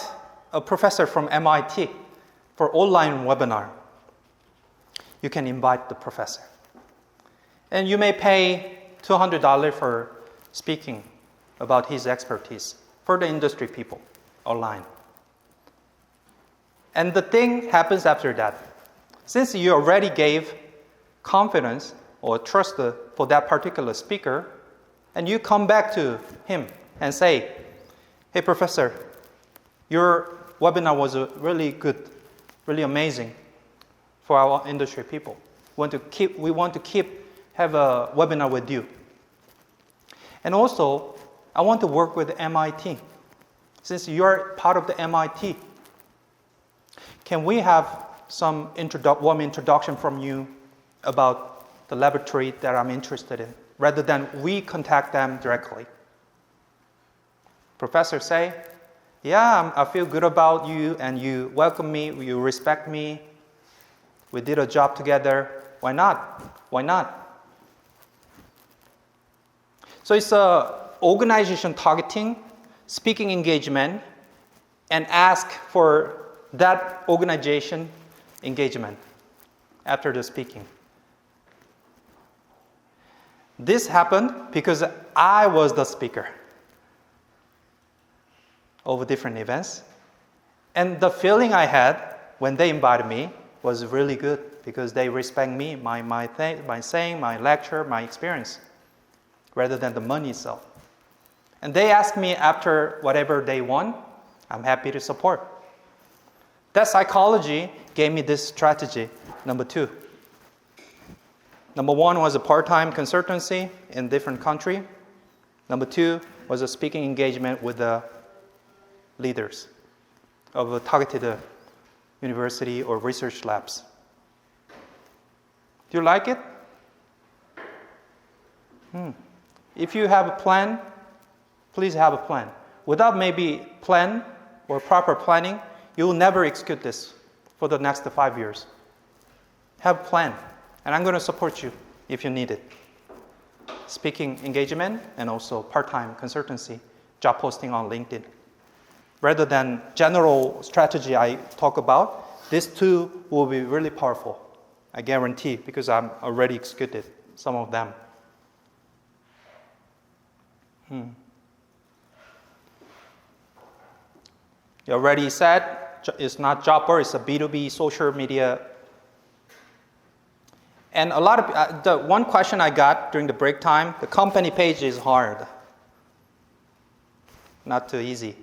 a professor from MIT for online webinar, you can invite the professor. And you may pay $200 for speaking about his expertise for the industry people online. And the thing happens after that. Since you already gave confidence or trust for that particular speaker, and you come back to him and say, hey, professor, your webinar was really good, really amazing for our industry people. We want to have a webinar with you. And also, I want to work with MIT. Since you're part of the MIT, can we have some warm introduction from you about the laboratory that I'm interested in, rather than we contact them directly? Professor say, yeah, I feel good about you, and you welcome me, you respect me. We did a job together. Why not? Why not? So it's organization targeting, speaking engagement, and ask for that organization engagement after the speaking. This happened because I was the speaker of different events. And the feeling I had when they invited me was really good because they respect me, my saying, my lecture, my experience, rather than the money itself. And they asked me after whatever they want, I'm happy to support. That psychology gave me this strategy, number 2. Number 1 was a part-time consultancy in different country. Number 2 was a speaking engagement with the leaders of a targeted university or research labs. Do you like it? If you have a plan, please have a plan. Without maybe plan or proper planning, you will never execute this for the next 5 years. Have a plan, and I'm going to support you if you need it. Speaking engagement and also part-time consultancy, job posting on LinkedIn. Rather than general strategy I talk about, these 2 will be really powerful. I guarantee, because I'm already executed some of them. You already said it's not Jobber, it's a B2B social media. And a lot of the one question I got during the break time, the company page is hard. Not too easy.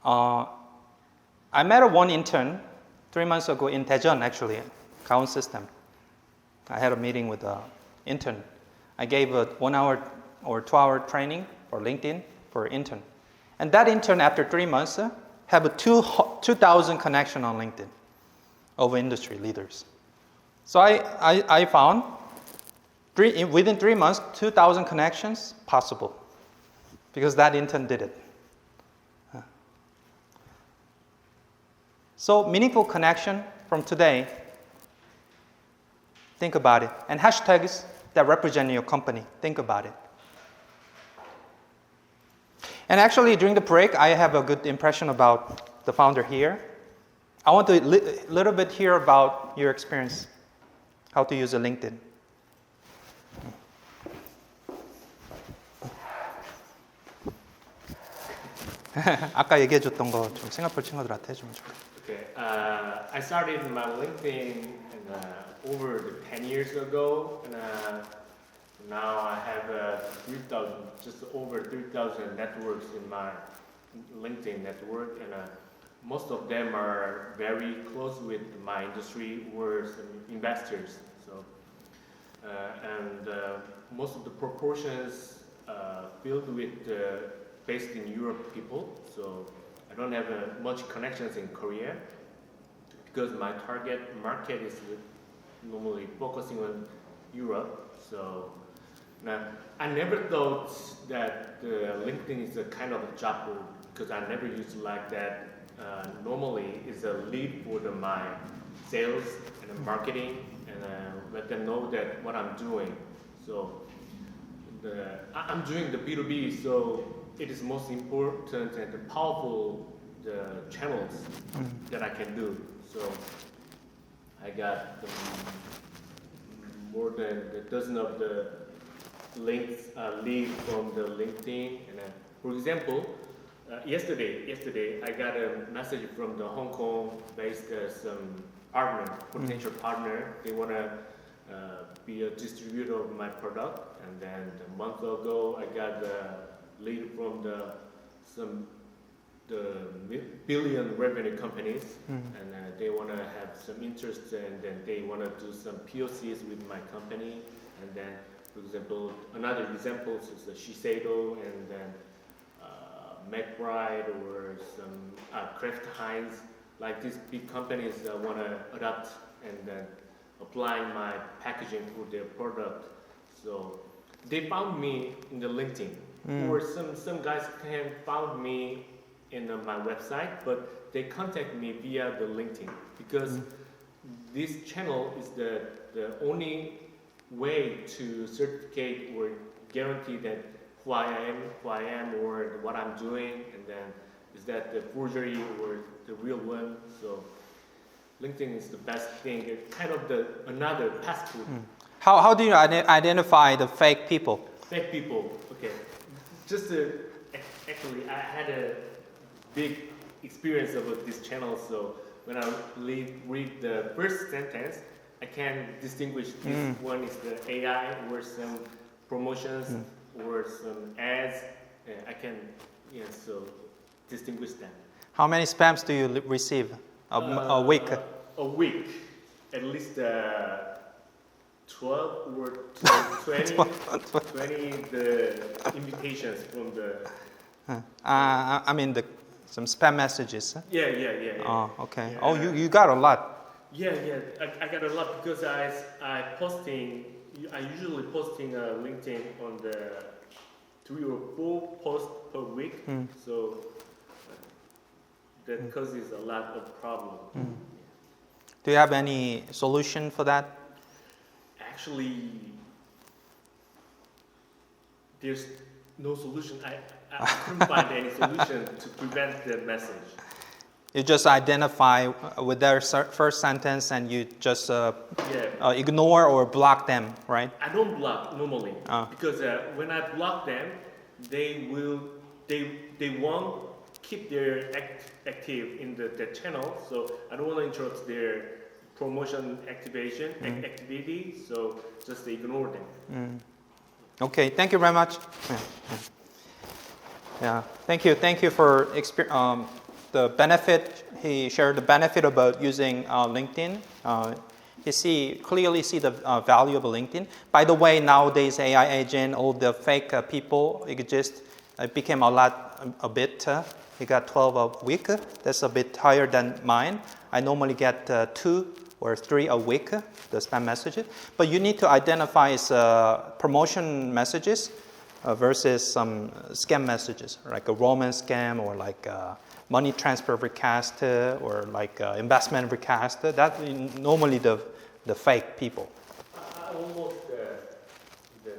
I met one intern 3 months ago in Daejeon, actually, Gaon System. I had a meeting with an intern. I gave a 1 hour or 2 hour training for LinkedIn for an intern. And that intern, after 3 months, have 2,000 connections on LinkedIn of industry leaders. So I found within 3 months, 2,000 connections possible because that intern did it. So meaningful connection from today, think about it. And hashtags that represent your company, think about it. And actually, during the break, I have a good impression about the founder here. I want to little bit hear about your experience, how to use a LinkedIn. 아까 얘기해줬던 거 좀 싱가포르 친구들한테 해주면 좋겠다. Okay, I started my LinkedIn over 10 years ago, and now I have 3,000, just over 3,000 networks in my LinkedIn network, and most of them are very close with my industry or some investors. So and most of the proportions filled with based in Europe people. So I don't have much connections in Korea because my target market is normally focusing on Europe. So now I never thought that LinkedIn is a kind of a job board because I never used it like that. Normally, it's a lead for my sales and marketing, and let them know that what I'm doing. So I'm doing the B2B, so it is most important and powerful the channels that I can do. So I got more than a dozen of the links lead from the LinkedIn, and for example. Yesterday, I got a message from the Hong Kong-based some potential partner. They want to be a distributor of my product. And then a month ago, I got a lead from the billion revenue companies, and they want to have some interest, and then they want to do some POCs with my company. And then, for example, another example is the Shiseido, and then McBride or some Kraft Heinz, like these big companies want to adopt and then apply my packaging for their product. So they found me in the LinkedIn, or some guys can found me in my website, but they contact me via the LinkedIn because this channel is the only way to certificate or guarantee that who I am, or what I'm doing, and then is that the forgery or the real one. So LinkedIn is the best thing. It's kind of another passport. How do you identify the fake people? Fake people, okay. Actually, I had a big experience of this channel, so when I read the first sentence, I can distinguish this one is the AI or some promotions or some ads. I can so distinguish them. How many spams do you receive a week? A week, at least 12 or 20, 20 the invitations from the. I mean some spam messages. Huh? Yeah. Oh, okay. Yeah. Oh, you got a lot. Yeah. I got a lot because I usually posting LinkedIn on the 3 or 4 posts per week. So that causes a lot of problem. Do you have any solution for that? Actually, there's no solution. I couldn't find any solution to prevent the message. You just identify with their first sentence and you just ignore or block them, right? I don't block normally because when I block them, they won't keep their active in the channel. So I don't want to interrupt their promotion activity. So just ignore them. Okay, thank you very much. Yeah, thank you for the benefit. He shared the benefit about using LinkedIn. He clearly see the value of LinkedIn. By the way, nowadays AI agent, all the fake people exist. It became a bit. He got 12 a week. That's a bit higher than mine. I normally get 2 or 3 a week, the spam messages. But you need to identify promotion messages versus some scam messages, like a romance scam or like money transfer request or like investment request. That's normally the fake people. Almost the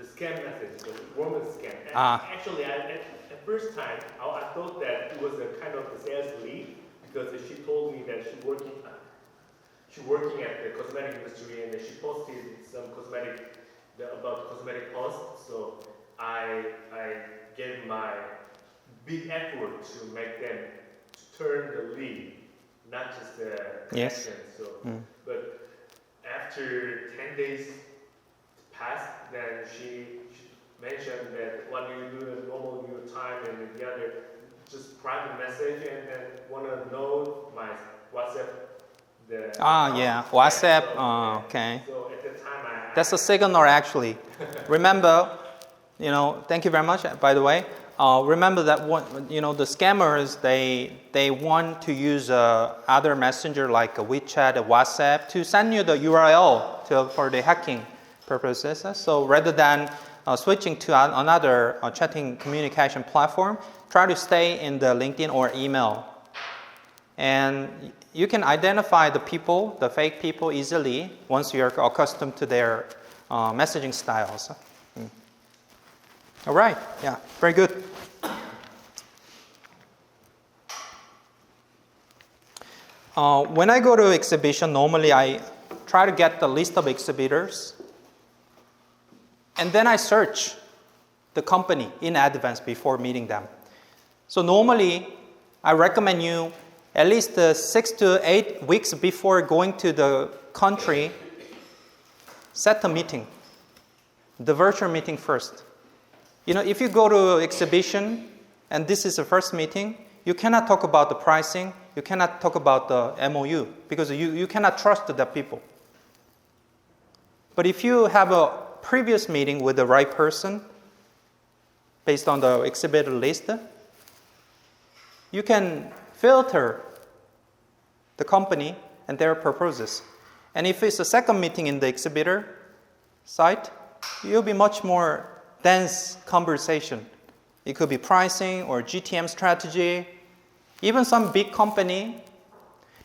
scam message, the romance scam. Actually, at first time, I thought that it was a kind of a sales lead because she told me that she's working at the cosmetic industry and she posted some about cosmetic posts. So I gave my big effort to make them turn the lead, not just the connection. So, but after 10 days passed, then she mentioned that what do you do in normal your time and the other just private message and then want to know my WhatsApp Yeah, WhatsApp. Okay. So at the time That's a signal actually. Remember, thank you very much, by the way. Remember that the scammers, they want to use other messenger like a WeChat, a WhatsApp to send you the URL for the hacking purposes. So rather than switching to another chatting communication platform, try to stay in the LinkedIn or email. And you can identify the people, the fake people easily once you're accustomed to their messaging styles. All right, yeah, very good. When I go to exhibition, normally I try to get the list of exhibitors, and then I search the company in advance before meeting them. So normally, I recommend you at least 6 to 8 weeks before going to the country, set a meeting, the virtual meeting first. If you go to exhibition and this is the first meeting, you cannot talk about the pricing, you cannot talk about the MOU because you cannot trust the people. But if you have a previous meeting with the right person based on the exhibitor list, you can filter the company and their purposes. And if it's a second meeting in the exhibitor site, you'll be much more dense conversation. It could be pricing or GTM strategy. Even some big company,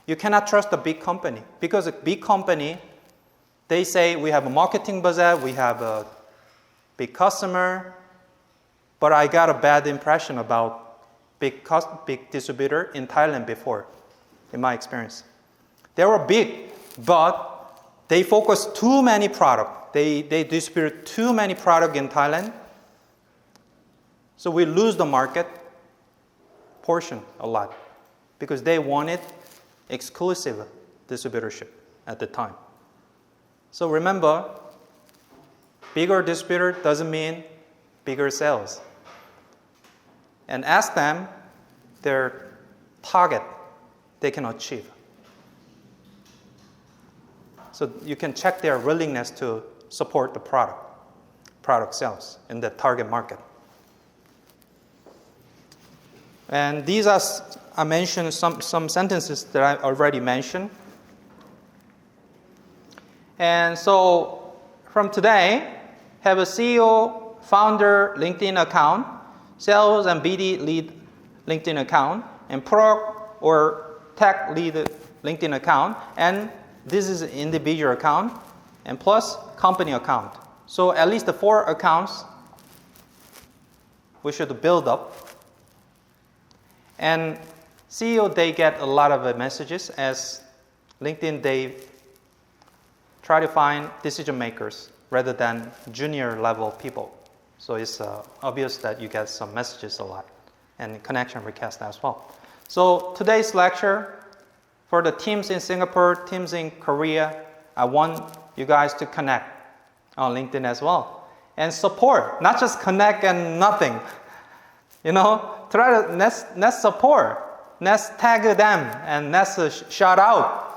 you cannot trust a big company because a big company, they say we have a marketing budget, we have a big customer, but I got a bad impression about big distributor in Thailand before, in my experience. They were big, but they focus too many products. They distribute too many products in Thailand. So we lose the market portion a lot because they wanted exclusive distributorship at the time. So remember, bigger distributor doesn't mean bigger sales. And ask them their target they can achieve. So you can check their willingness to support the product sales in the target market. And these are, I mentioned some sentences that I already mentioned. And so from today, have a CEO, founder LinkedIn account, sales and BD lead LinkedIn account, and product or tech lead LinkedIn account, and this is an individual account, and plus company account. So at least the 4 accounts we should build up. And CEO, they get a lot of messages as LinkedIn, they try to find decision makers rather than junior level people. So it's obvious that you get some messages a lot and connection requests as well. So today's lecture, for the teams in Singapore, teams in Korea, I want you guys to connect on LinkedIn as well. And support, not just connect and nothing. Try to let's support, let's tag them, and let's shout out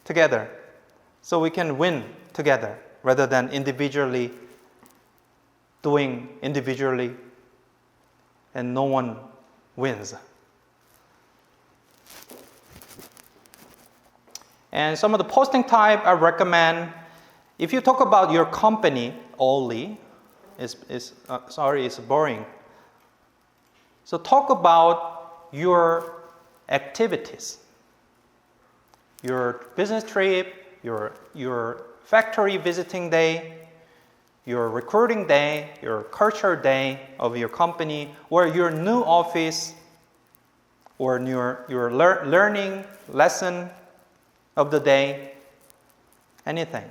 together so we can win together rather than individually doing individually and no one wins. And some of the posting type I recommend, if you talk about your company only, it's boring. So talk about your activities, your business trip, your factory visiting day, your recruiting day, your culture day of your company, or your new office, or your learning lesson of the day, anything.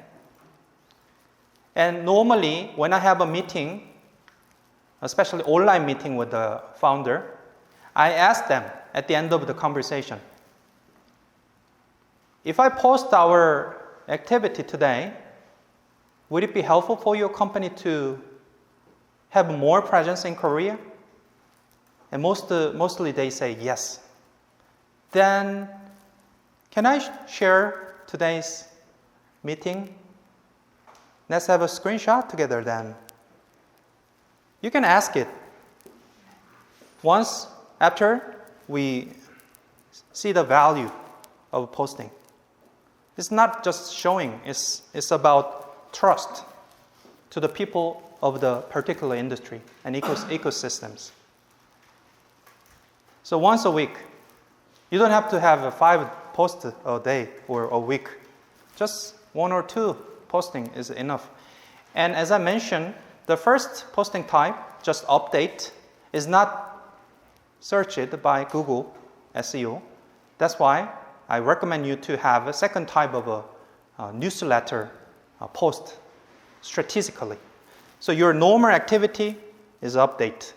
And normally, when I have a meeting, especially online meeting with the founder, I ask them at the end of the conversation, if I post our activity today, would it be helpful for your company to have more presence in Korea? And mostly they say yes. Then Can I share today's meeting? Let's have a screenshot together then. You can ask it. Once after we see the value of posting. It's not just showing, it's about trust to the people of the particular industry and ecosystems. So once a week, you don't have to have 5 posts a day or a week. Just 1 or 2 posting is enough. And as I mentioned, the first posting type, just update, is not searched by Google SEO. That's why I recommend you to have a second type of a newsletter post strategically. So your normal activity is update.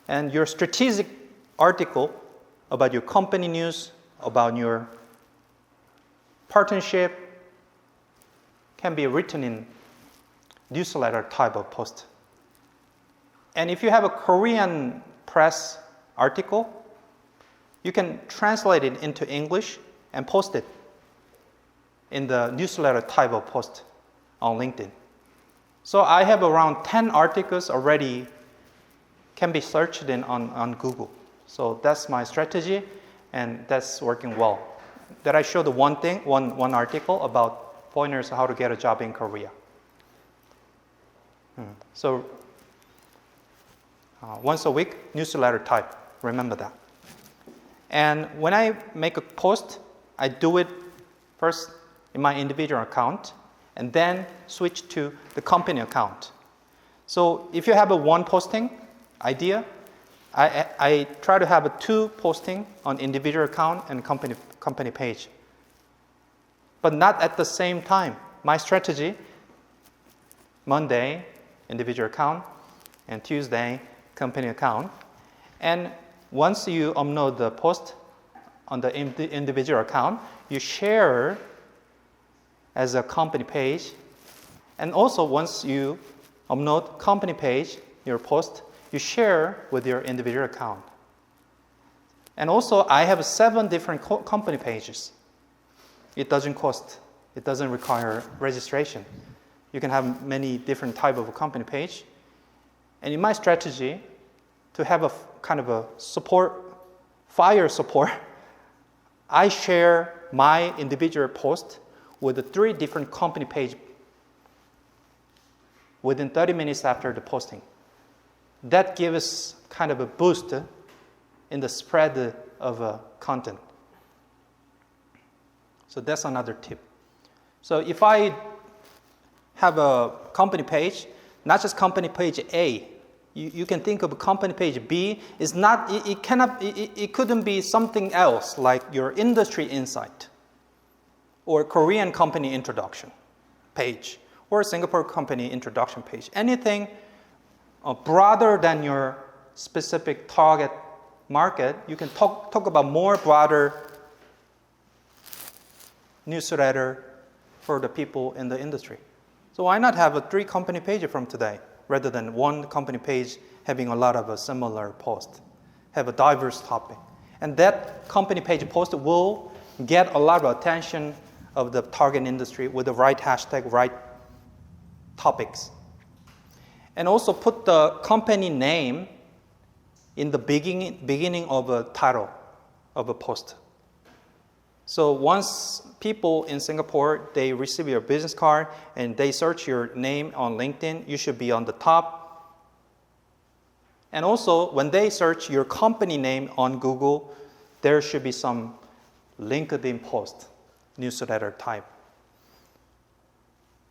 And your strategic article about your company news, about your partnership, can be written in newsletter type of post. And if you have a Korean press article, you can translate it into English and post it in the newsletter type of post on LinkedIn. So I have around 10 articles already can be searched on Google. So that's my strategy, and that's working well. That I showed one article about foreigners how to get a job in Korea. So once a week, newsletter type. Remember that. And when I make a post, I do it first in my individual account and then switch to the company account. So if you have a one posting idea, I try to have a 2 posting on individual account and company page. But not at the same time. My strategy, Monday, individual account, and Tuesday, company account. And once you upload the post on the individual account, you share as a company page. And also once you upload company page, your post, you share with your individual account. And also I have 7 different company pages. It doesn't cost, it doesn't require registration. You can have many different type of company page. And in my strategy, to have a kind of a fire support, I share my individual post with the 3 different company page within 30 minutes after the posting. That gives kind of a boost in the spread of content. So that's another tip. So if I have a company page, not just company page A, you can think of company page B. Is not, it couldn't be something else like your industry insight or Korean company introduction page or Singapore company introduction page. Anything broader than your specific target market, you can talk about more broader newsletter for the people in the industry. So why not have a 3 company page from today rather than 1 company page having a lot of a similar post, have a diverse topic. And that company page post will get a lot of attention of the target industry with the right hashtag, right topics. And also put the company name in the beginning of a title of a post. So once people in Singapore, they receive your business card and they search your name on LinkedIn, you should be on the top. And also, when they search your company name on Google, there should be some LinkedIn post, newsletter type.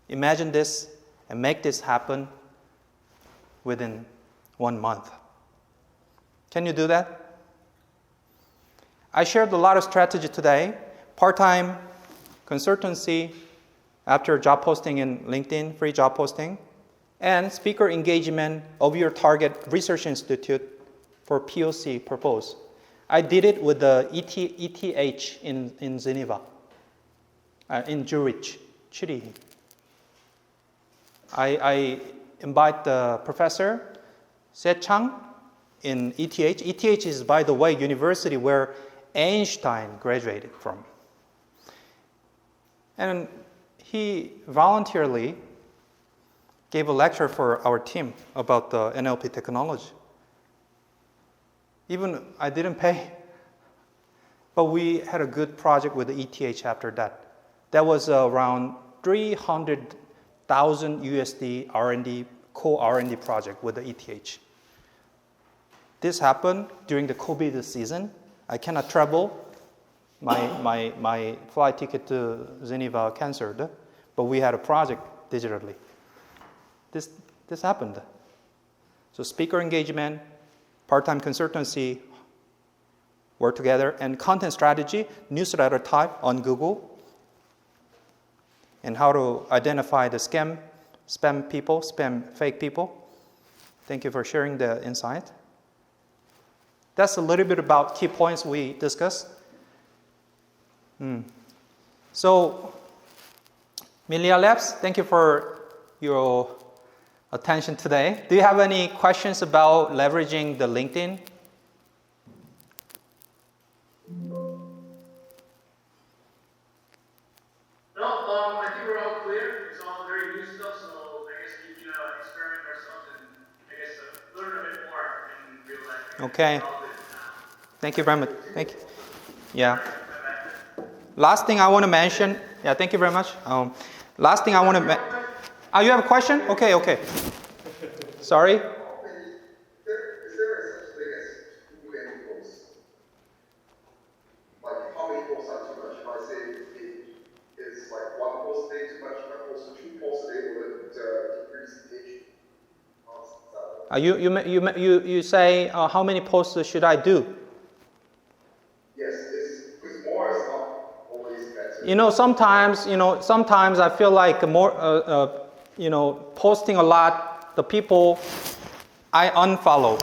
Imagine this and make this happen within 1 month. Can you do that? I shared a lot of strategy today. Part-time consultancy after job posting in LinkedIn, free job posting, and speaker engagement of your target research institute for POC purpose. I did it with the ETH in Geneva, in Zurich. I invite the professor, Se Chang, in ETH. ETH is, by the way, university where Einstein graduated from. And he voluntarily gave a lecture for our team about the NLP technology. Even I didn't pay, but we had a good project with the ETH after that. That was around 300,000 USD R&D, co-R&D project with the ETH. This happened during the COVID season. I cannot travel. My flight ticket to Geneva canceled, but we had a project digitally. This happened. So speaker engagement, part-time consultancy work together, and content strategy, newsletter type on Google, and how to identify the spam people, spam fake people. Thank you for sharing the insight. That's a little bit about key points we discussed. So, Milia Labs, thank you for your attention today. Do you have any questions about leveraging the LinkedIn? No, I think we're all clear. It's all very new stuff, so I guess we can experiment ourselves and I guess learn a bit more in real life. Okay. Thank you very much. Thank you. Yeah. Last thing I want to mention. Yeah, thank you very much. Last thing I want to mention. You have a question? Okay. Sorry? Is there a such thing as too many posts? Like, how many posts are too much? If I say it's like one post a day too much, one post, two posts a day will decrease engagement. You say how many posts should I do? Yes, because more is not always better. Sometimes I feel like more, posting a lot, the people I unfollow.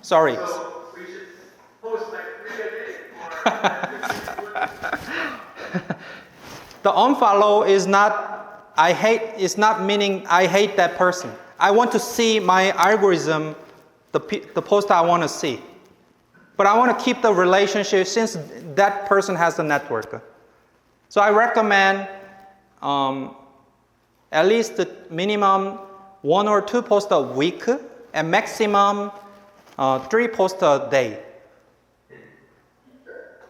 Sorry. So we should post like 3 a day The unfollow is not meaning I hate that person. I want to see my algorithm, the post I want to see. But I want to keep the relationship since that person has the network. So I recommend at least the minimum 1 or 2 posts a week and maximum 3 posts a day.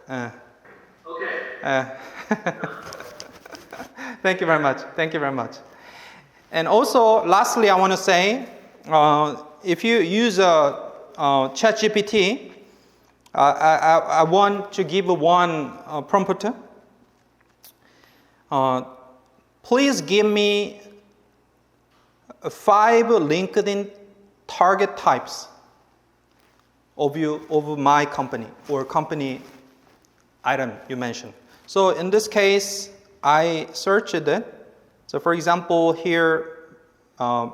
Okay. Thank you very much. And also, lastly, I want to say, if you use ChatGPT, I want to give one prompt. Please give me 5 LinkedIn target types of my company or company item you mentioned. So in this case, I searched it. So for example, here, Mila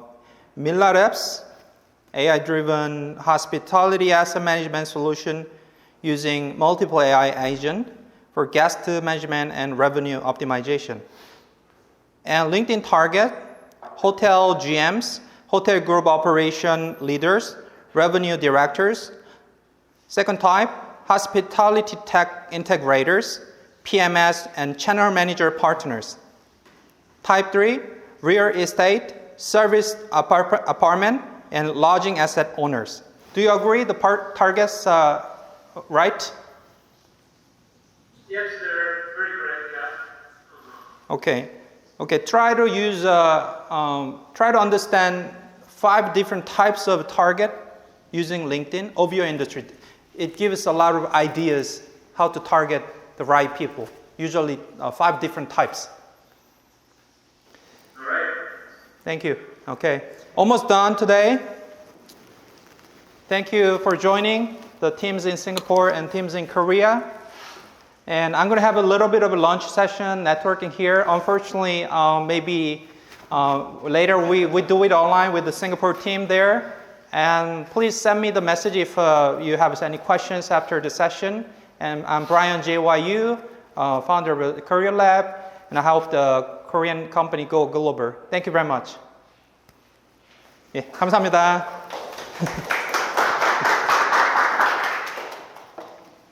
Labs, AI-driven hospitality asset management solution using multiple AI agent for guest management and revenue optimization. And LinkedIn target, hotel GMs, hotel group operation leaders, revenue directors. Second type, hospitality tech integrators, PMS, and channel manager partners. Type 3, real estate, service apartment, and lodging asset owners. Do you agree the targets right? Yes, they're very correct, yeah. Okay. Try to understand 5 different types of target using LinkedIn of your industry. It gives a lot of ideas how to target the right people. Usually 5 different types. All right. Thank you. Okay. Almost done today. Thank you for joining the teams in Singapore and teams in Korea. And I'm going to have a little bit of a lunch session, networking here. Unfortunately, maybe later we do it online with the Singapore team there. And please send me the message if you have any questions after the session. And I'm Brian JYU, founder of the Korea Lab, and I help the Korean company go global. Thank you very much. 예, 감사합니다.